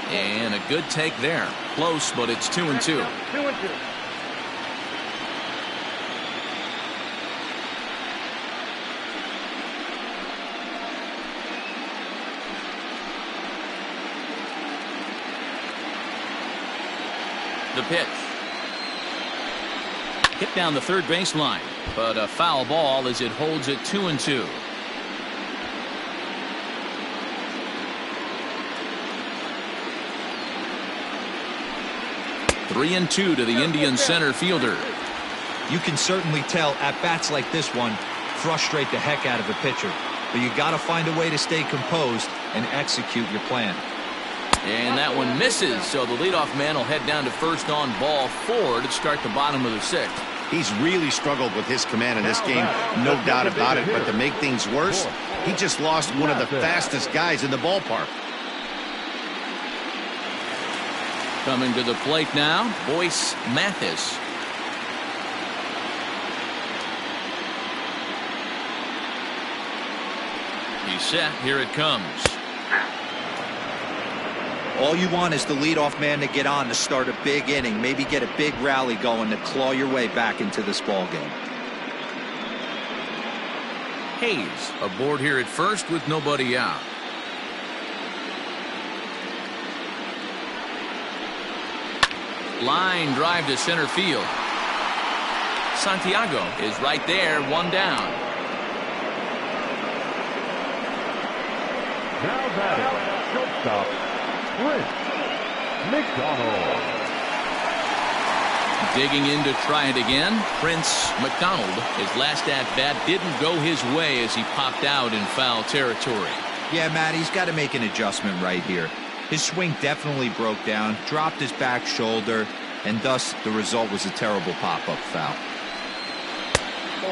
And a good take there. Close, but it's 2-2. 2-2. The pitch. Hit down the third baseline, but a foul ball as it holds it 2-2. Three and 2 to the Indian center fielder. You can certainly tell at bats like this one frustrate the heck out of a pitcher, but you got to find a way to stay composed and execute your plan. And that one misses, so the leadoff man will head down to first on ball 4 to start the bottom of the 6th. He's really struggled with his command in this game, no doubt about it. But to make things worse, he just lost one of the fastest guys in the ballpark. Coming to the plate now, Boyce Mathis. He's set. Here it comes. All you want is the leadoff man to get on to start a big inning, maybe get a big rally going to claw your way back into this ball game. Hayes aboard here at first with nobody out. Line drive to center field. Santiago is right there, one down. Now batting, shortstop, Prince McDonald. Digging in to try it again, Prince McDonald. His last at-bat didn't go his way as he popped out in foul territory. Yeah, Matt, he's got to make an adjustment right here. His swing definitely broke down, dropped his back shoulder, and thus the result was a terrible pop-up foul.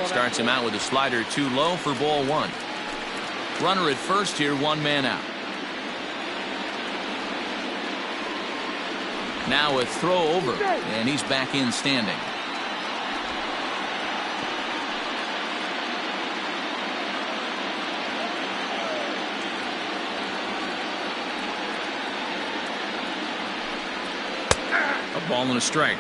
Starts him out with a slider too low for ball one. Runner at first here, one man out. Now a throw over, and he's back in standing. A ball and a strike.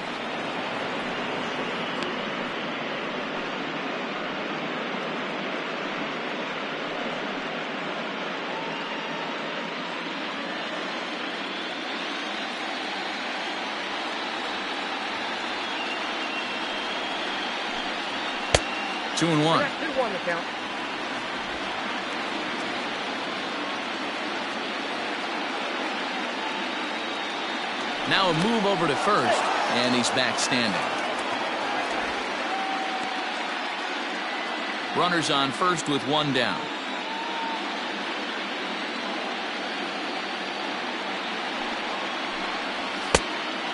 Two and one. 2-1 the count. Now a move over to first, and he's back standing. Runners on first with one down.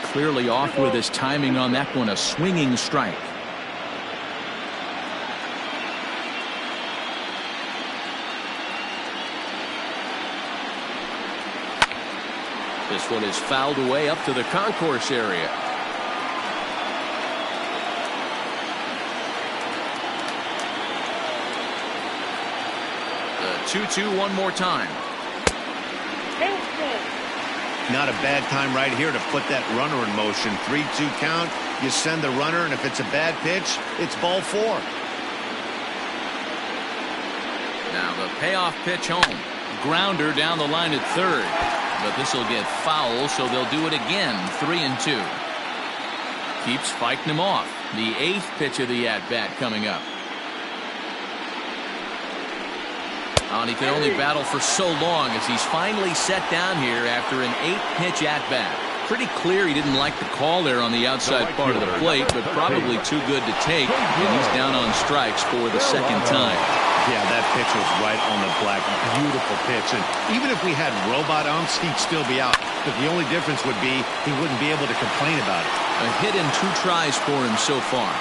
Clearly off with his timing on that one, a swinging strike. This one is fouled away up to the concourse area. The 2-2 one more time. Not a bad time right here to put that runner in motion. 3-2 count. You send the runner, and if it's a bad pitch, it's ball four. Now the payoff pitch home. Grounder down the line at third. But this will get foul, so they'll do it again. 3-2. Keeps fighting him off. The eighth pitch of the at-bat coming up. Oh, and he can only battle for so long as he's finally set down here after an 8-pitch at-bat. Pretty clear he didn't like the call there on the outside part of the plate, but probably too good to take, and he's down on strikes for the second time. Yeah, that pitch was right on the black. Beautiful pitch. And even if we had robot umps, he'd still be out. But the only difference would be he wouldn't be able to complain about it. A hit and 2 tries for him so far.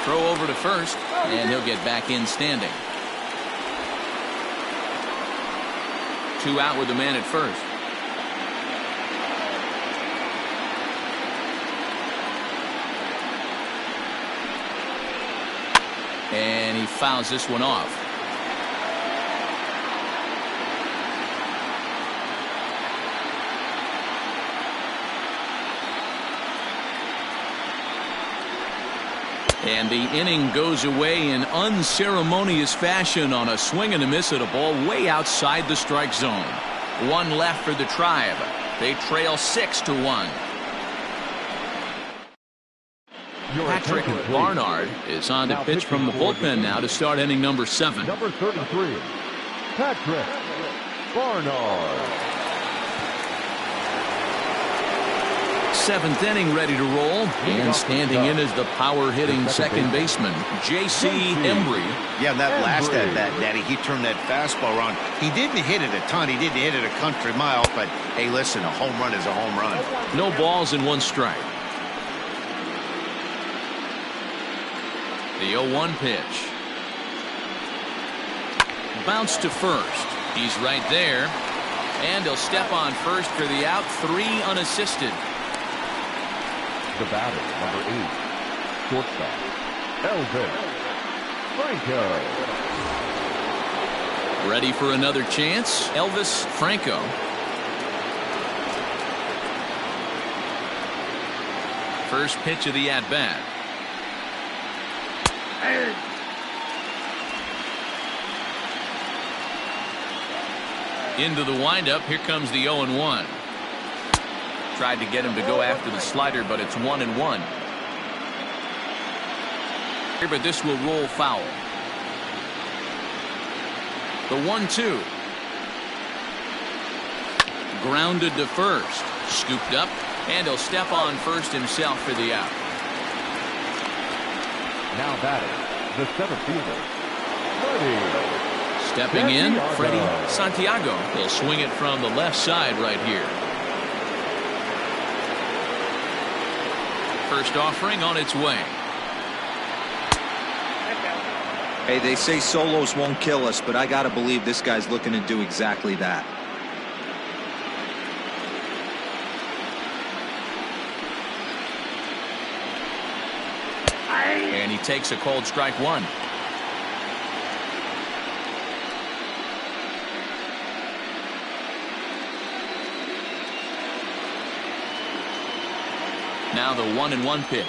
Throw over to first, and he'll get back in standing. 2 out with the man at first. And he fouls this one off. And the inning goes away in unceremonious fashion on a swing and a miss at a ball way outside the strike zone. 1 left for the Tribe. They trail 6-1. Patrick Barnard is on to pitch from the bullpen now to start inning number 7. Number 33, Patrick Barnard. 7th inning ready to roll, and standing in is the power-hitting second baseman, J.C. Embry. Yeah, that last at-bat, Daddy, he turned that fastball around. He didn't hit it a ton. He didn't hit it a country mile, but, hey, listen, a home run is a home run. No balls and 1 strike. The 0-1 pitch. Bounce to first. He's right there. And he'll step on first for the out. 3 unassisted. The batter, number 8, shortstop, Elvis Franco. Ready for another chance, Elvis Franco. First pitch of the at-bat. Into the windup. Here comes the 0-1. Tried to get him to go after the slider, but it's 1-1. Here, but this will roll foul. The 1-2. Grounded to first. Scooped up, and he'll step on first himself for the out. Now batting, the center fielder, Stepping in, Freddie Santiago. He'll swing it from the left side right here. First offering on its way. Hey, they say solos won't kill us, but I got to believe this guy's looking to do exactly that. And he takes a cold strike one. Now the 1-1 pitch.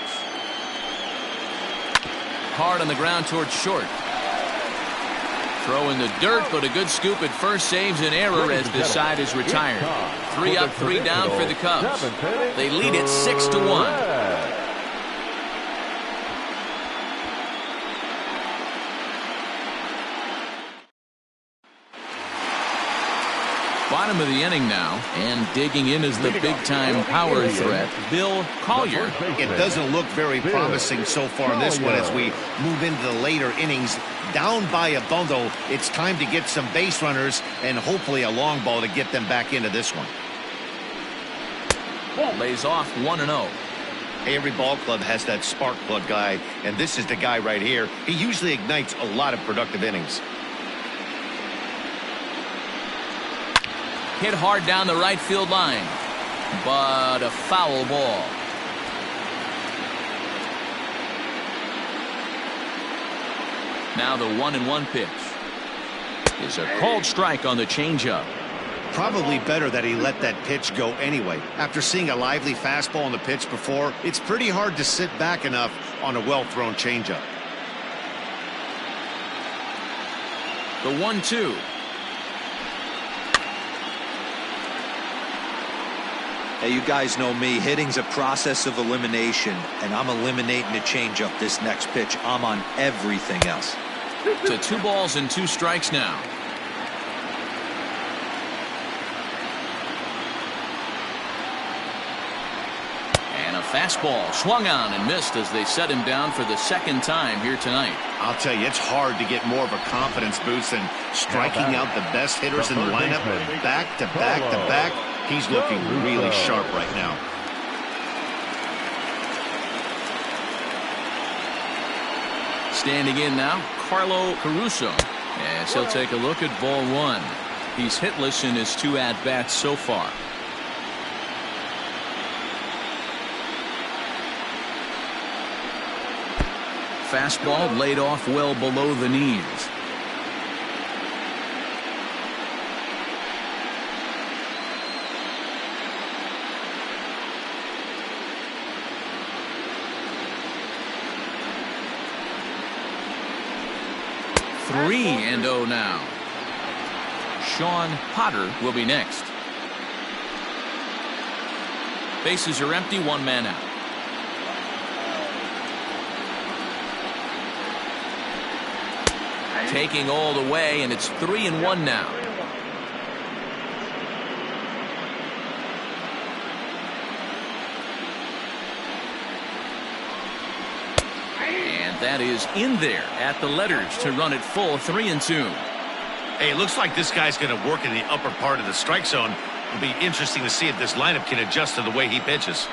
Hard on the ground towards short. Throw in the dirt, but a good scoop at first saves an error as the side is retired. 3 up, 3 down for the Cubs. They lead it 6-1. Bottom of the inning now, and digging in is the big-time power threat, Bill Collier. It doesn't look very promising so far in this one as we move into the later innings. Down by a bundle, it's time to get some base runners and hopefully a long ball to get them back into this one. Lays off 1-0. Every ball club has that spark plug guy, and this is the guy right here. He usually ignites a lot of productive innings. Hit hard down the right field line, but a foul ball. Now the 1-1 pitch is a called strike on the changeup. Probably better that he let that pitch go anyway. After seeing a lively fastball on the pitch before, it's pretty hard to sit back enough on a well-thrown changeup. The 1-2. Hey, you guys know me. Hitting's a process of elimination, and I'm eliminating the changeup this next pitch. I'm on everything else. To 2 balls and 2 strikes now. And a fastball swung on and missed as they set him down for the second time here tonight. I'll tell you, it's hard to get more of a confidence boost than striking out the best hitters in the lineup back to back to back. He's looking really sharp right now. Standing in now, Carlo Caruso. As he'll take a look at ball 1. He's hitless in his 2 at-bats so far. Fastball laid off well below the knees. Three and 0 now. Sean Potter will be next. Bases are empty, 1 man out. Taking all the way, and it's 3-1 now. That is in there at the letters to run it full 3-2. Hey, it looks like this guy's going to work in the upper part of the strike zone. It'll be interesting to see if this lineup can adjust to the way he pitches.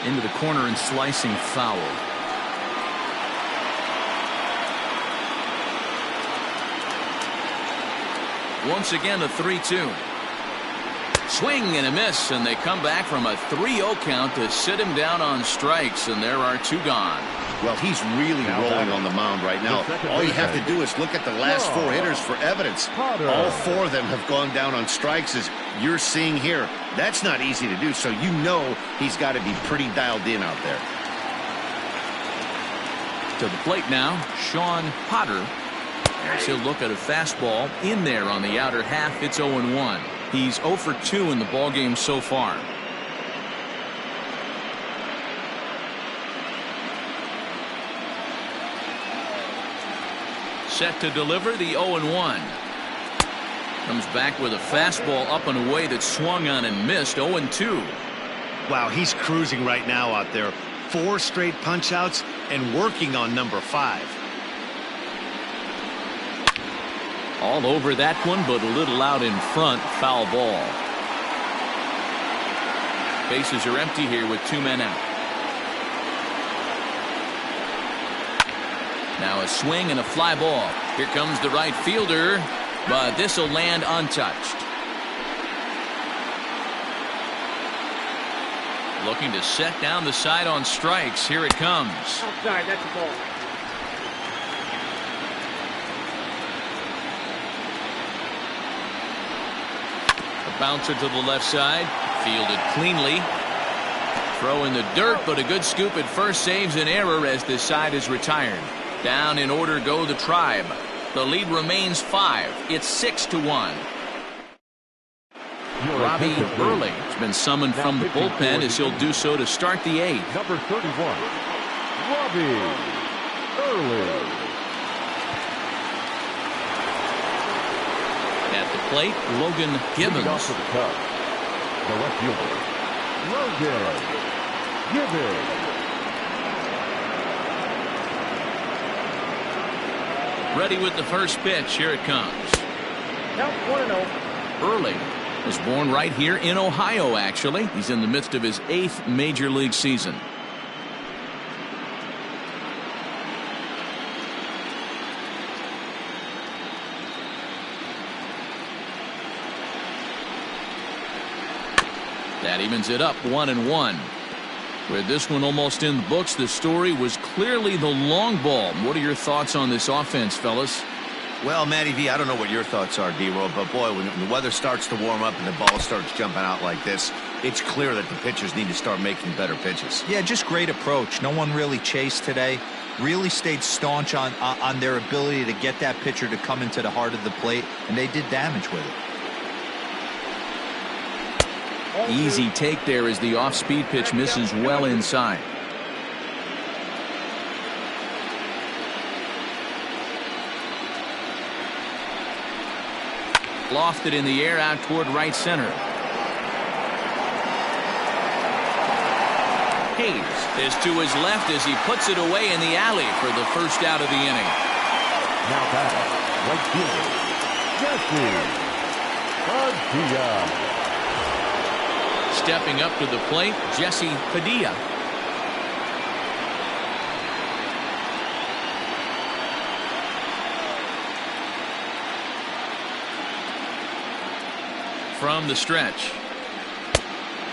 Into the corner and slicing foul. Once again a 3-2. Swing and a miss, and they come back from a 3-0 count to sit him down on strikes, and there are 2 gone. Well, he's really rolling on the mound right now. All you have to do is look at the last 4 hitters for evidence. All 4 of them have gone down on strikes, as you're seeing here. That's not easy to do, so you know he's got to be pretty dialed in out there. To the plate now, Sean Potter. As he'll look at a fastball in there on the outer half. It's 0-1. He's 0 for 2 in the ballgame so far. Set to deliver the 0-1. Comes back with a fastball up and away that swung on and missed. 0-2. Wow, he's cruising right now out there. 4 straight punch outs and working on number 5. All over that one, but a little out in front. Foul ball. Bases are empty here with 2 men out. Now a swing and a fly ball. Here comes the right fielder, but this will land untouched. Looking to set down the side on strikes. Here it comes. Outside, that's a ball. A bouncer to the left side. Fielded cleanly. Throw in the dirt, but a good scoop at first saves an error as this side is retired. Down in order go the Tribe. The lead remains 5. It's 6-1. Robbie Early has been summoned from the bullpen as he'll do so to start the 8th. Number 31, Robbie Early. At the plate, Logan Gibbons. Off to the Cubs, the left fielder, Logan Gibbons. Ready with the first pitch. Here it comes. Count 1-0. Early was born right here in Ohio, actually. He's in the midst of his 8th major league season. That evens it up 1-1. With this one almost in the books, the story was clearly the long ball. What are your thoughts on this offense, fellas? Well, Matty V, I don't know what your thoughts are, D-Roll, but boy, when the weather starts to warm up and the ball starts jumping out like this, it's clear that the pitchers need to start making better pitches. Yeah, just great approach. No one really chased today. Really stayed staunch on their ability to get that pitcher to come into the heart of the plate, and they did damage with it. Easy take there as the off-speed pitch misses well inside. Lofted in the air out toward right center. Hayes is to his left as he puts it away in the alley for the first out of the inning. Now back, right fielder, Jesse Padilla. Stepping up to the plate, Jesse Padilla. From the stretch.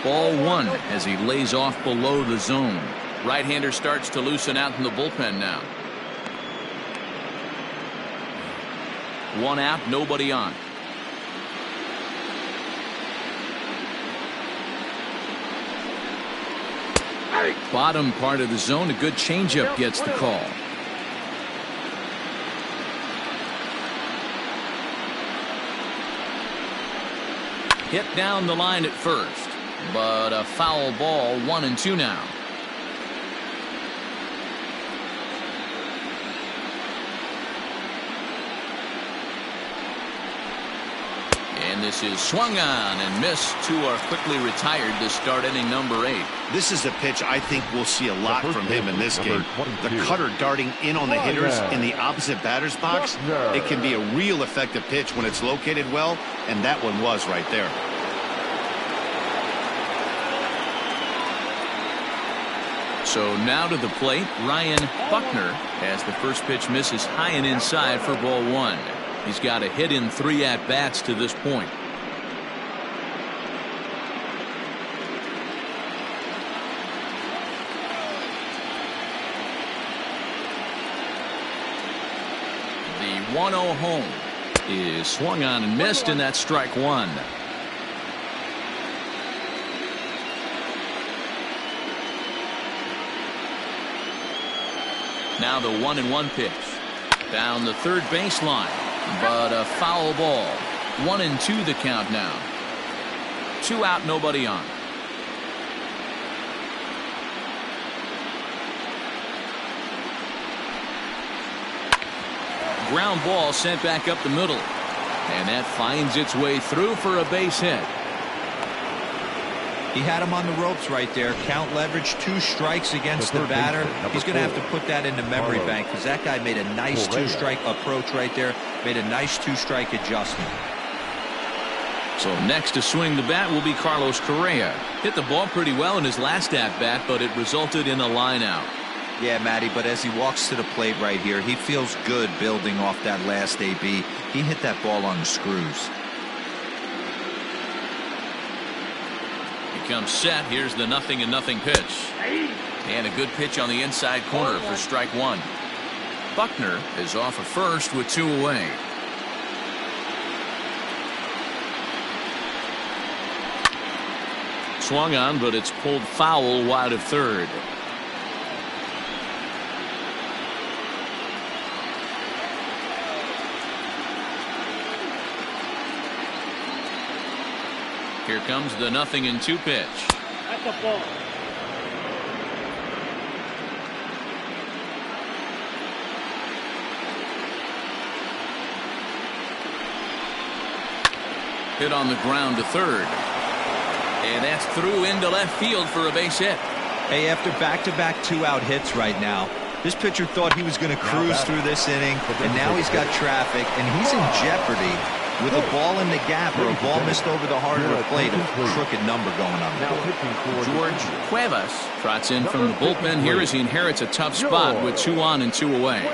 Ball 1 as he lays off below the zone. Right-hander starts to loosen out in the bullpen now. 1 out, nobody on. Bottom part of the zone, a good changeup gets the call. Hit down the line at first, but a foul ball. 1-2 now. And this is swung on and missed. 2 are quickly retired to start inning number 8. This is a pitch I think we'll see a lot from him in this game. The cutter darting in on the hitters in the opposite batter's box. It can be a real effective pitch when it's located well, and that one was right there. So now to the plate, Ryan Buckner as the first pitch misses high and inside for ball 1. He's got a hit in 3 at-bats to this point. The 1-0 home is swung on and missed, and that's strike 1. Now the 1-1 pitch. Down the third baseline, but a foul ball. 1-2 the count now. 2 out, nobody on. Ground ball sent back up the middle. And that finds its way through for a base hit. He had him on the ropes right there. Count leverage, 2 strikes against the batter. He's going to have to put that in the memory bank because that guy made a nice 2-strike approach right there. Made a nice 2-strike adjustment. So next to swing the bat will be Carlos Correa. Hit the ball pretty well in his last at-bat, but it resulted in a line out. Yeah, Matty, but as he walks to the plate right here, he feels good building off that last AB. He hit that ball on the screws. Comes set. Here's the 0-0 pitch. And a good pitch on the inside corner for strike 1. Buckner is off of first with 2 away. Swung on, but it's pulled foul wide of third. Here comes the 0-2 pitch. That's a ball. Hit on the ground to third. And that's through into left field for a base hit. Hey, after back-to-back 2-out hits right now, this pitcher thought he was going to cruise through this inning, and now he's got traffic, and he's in jeopardy with a ball in the gap or a ball missed over the heart of the plate. A crooked number going on. George Cuevas trots in from the bullpen here as he inherits a tough spot with 2 on and 2 away.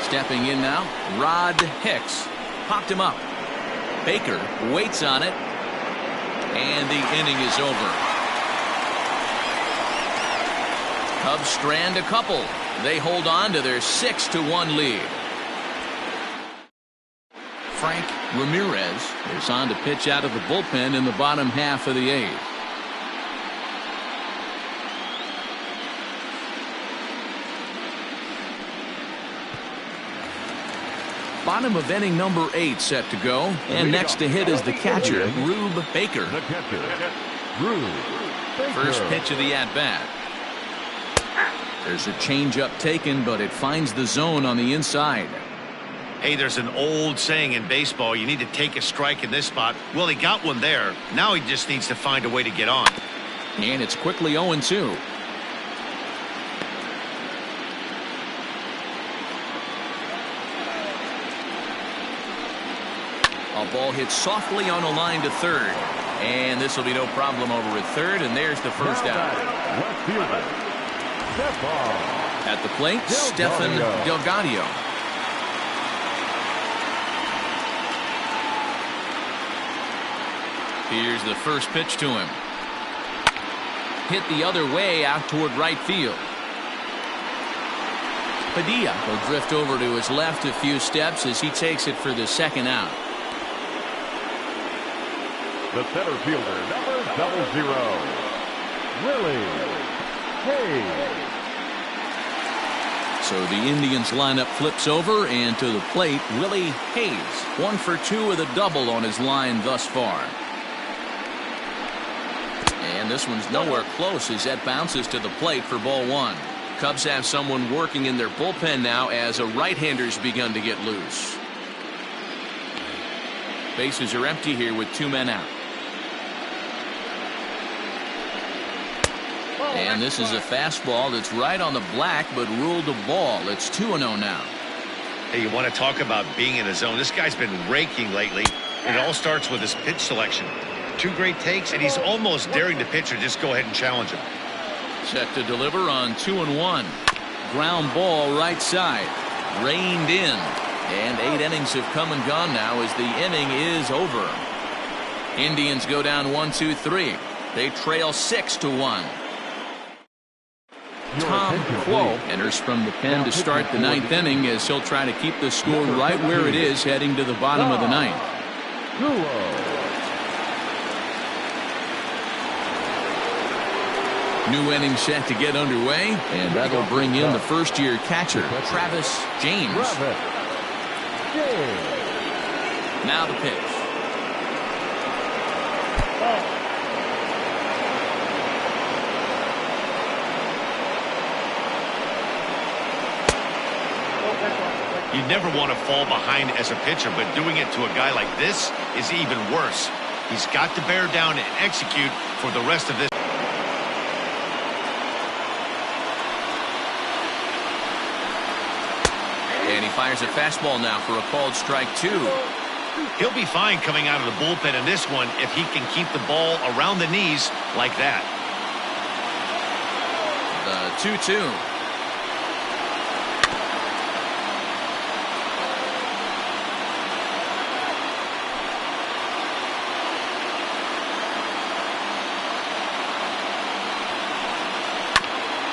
Stepping in now, Rod Hicks. Popped him up. Baker waits on it. And the inning is over. Cubs strand a couple. They hold on to their 6-1 lead. Frank Ramirez is on to pitch out of the bullpen in the bottom half of the 8th. Bottom of inning number 8 set to go. And next to hit is the catcher, Rube Baker. First pitch of the at-bat. There's a changeup taken, but it finds the zone on the inside. Hey, there's an old saying in baseball, you need to take a strike in this spot. Well, he got one there. Now he just needs to find a way to get on. And it's quickly 0-2. A ball hit softly on a line to third. And this will be no problem over at third, and there's the first out. At the plate, Stephen Delgado. Here's the first pitch to him. Hit the other way out toward right field. Padilla will drift over to his left a few steps as he takes it for the second out. The center fielder, number 00, Willie Hayes. So the Indians lineup flips over, and to the plate, Willie Hayes. 1 for 2 with a double on his line thus far. And this one's nowhere close as that bounces to the plate for ball 1. Cubs have someone working in their bullpen now as a right-hander's begun to get loose. Bases are empty here with 2 men out. And this is a fastball that's right on the black, but ruled a ball. It's 2-0 now. Hey, you want to talk about being in a zone? This guy's been raking lately. It all starts with his pitch selection. 2 great takes, and he's almost daring the pitcher just go ahead and challenge him. Set to deliver on 2-1. Ground ball right side. Reined in. And 8 innings have come and gone now as the inning is over. Indians go down 1-2-3. They trail 6-1. Tom Quo enters from the pen to start the 9th inning as he'll try to keep the score right where it is heading to the bottom of the 9th. New inning set to get underway, and that'll bring in the first-year catcher, Travis James. Now the pitch. You never want to fall behind as a pitcher, but doing it to a guy like this is even worse. He's got to bear down and execute for the rest of this. And he fires a fastball now for a called strike 2. He'll be fine coming out of the bullpen in this one if he can keep the ball around the knees like that. The 2-2.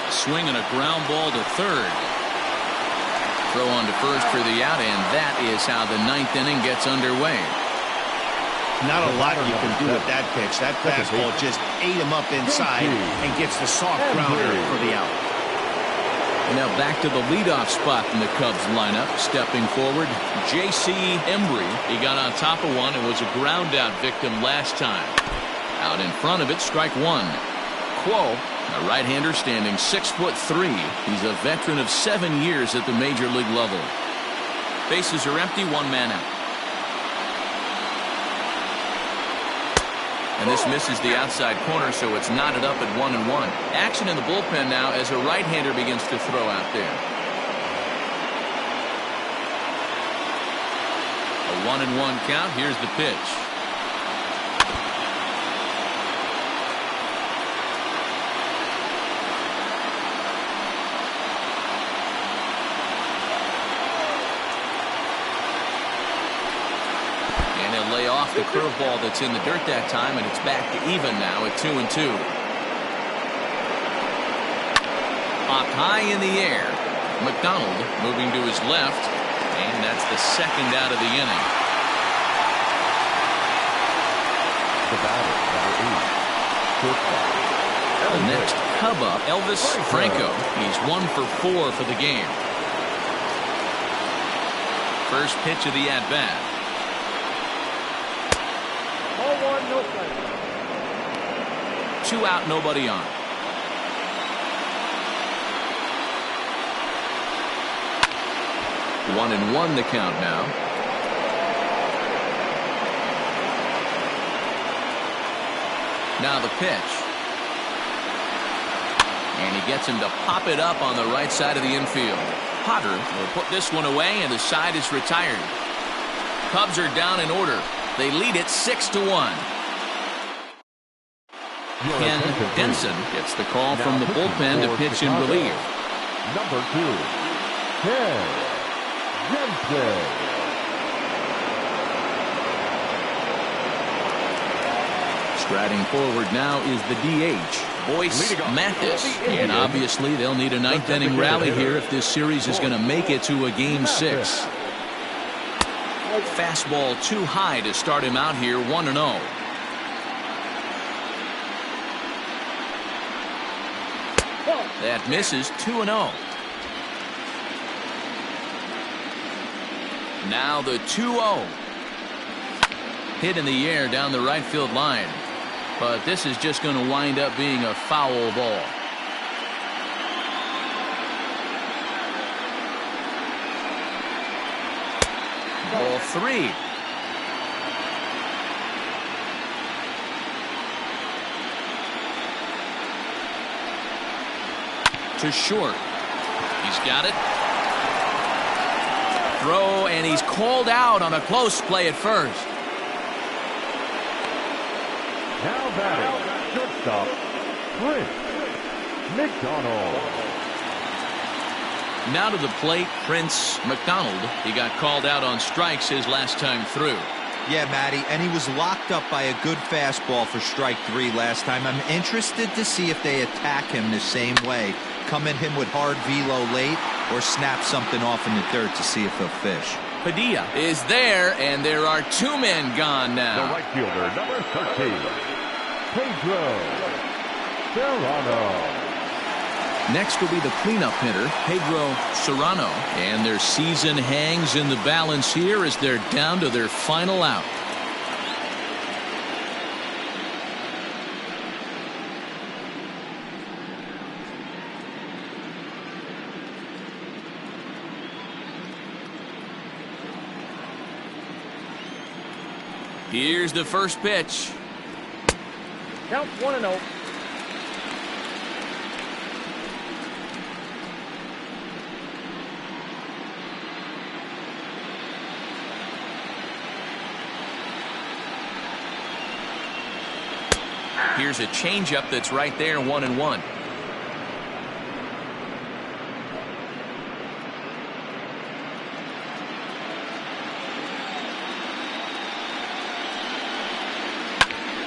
Swing and a ground ball to third. Throw on to first for the out, and that is how the ninth inning gets underway. Not a lot you can do with that pitch. That fastball just ate him up inside and gets the soft grounder for the out. Now back to the leadoff spot in the Cubs lineup. Stepping forward, J.C. Embry. He got on top of one and was a ground out victim last time. Out in front of it, strike 1. Quo, a right-hander standing 6'3". He's a veteran of 7 years at the major league level. Bases are empty, 1 man out. And this misses the outside corner, so it's knotted up at 1-1. Action in the bullpen now as a right-hander begins to throw out there. A 1-1 count. Here's the pitch. Lay off the curveball that's in the dirt that time, and it's back to even now at 2-2. Popped high in the air. McDonald moving to his left, and that's the second out of the inning. The next Cub up, Elvis Franco. He's 1 for 4 for the game. First pitch of the at-bat. 2 out, nobody on. One and one the count now. Now the pitch. And he gets him to pop it up on the right side of the infield. Potter will put this one away, and the side is retired. Cubs are down in order. They lead it 6-1. Ken Denson gets the call from the bullpen to pitch in relief. Number 2, Ken Denson. Striding forward now is the DH, Boyce Mathis. And obviously they'll need a ninth inning rally here if this series is going to make it to a Game 6. Fastball too high to start him out here, 1-0. That misses, 2-0. Now the 2-0. Hit in the air down the right field line. But this is just going to wind up being a foul ball. Ball 3. To short. He's got it. Throw, and he's called out on a close play at first. Now batting, shortstop, Prince McDonald. Now to the plate, Prince McDonald. He got called out on strikes his last time through. Yeah, Matty, and he was locked up by a good fastball for strike 3 last time. I'm interested to see if they attack him the same way. Come at him with hard velo late or snap something off in the dirt to see if he'll fish. Padilla is there, and there are 2 men gone now. The right fielder, number 13, Pedro Serrano. Next will be the cleanup hitter, Pedro Serrano. And their season hangs in the balance here as they're down to their final out. Here's the first pitch. Count 1-0. Here's a changeup that's right there, 1-1.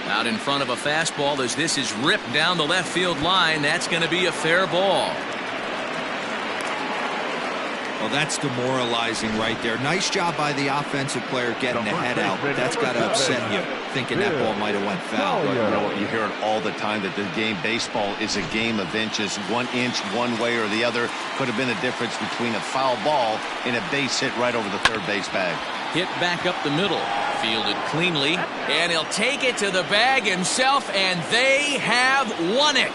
Out in front of a fastball as this is ripped down the left field line. That's going to be a fair ball. Well, that's demoralizing right there. Nice job by the offensive player getting the head out. That's got to upset you, thinking that ball might have went foul. You know what, you hear it all the time that the game baseball is a game of inches. 1 inch one way or the other could have been the difference between a foul ball and a base hit right over the third base bag. Hit back up the middle. Fielded cleanly. And he'll take it to the bag himself, and they have won it.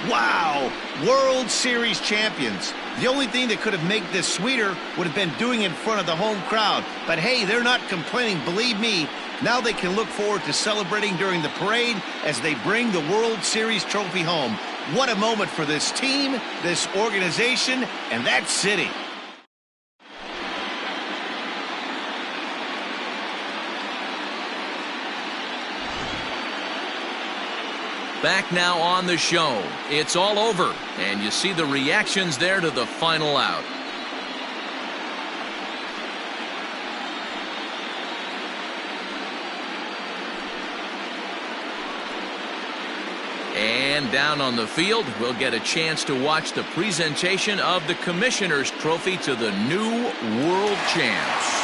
Wow! World Series champions. The only thing that could have made this sweeter would have been doing it in front of the home crowd. But hey, they're not complaining, believe me. Now they can look forward to celebrating during the parade as they bring the World Series trophy home. What a moment for this team, this organization, and that city. Back now on the show. It's all over, and you see the reactions there to the final out. And down on the field, we'll get a chance to watch the presentation of the Commissioner's Trophy to the new world champs.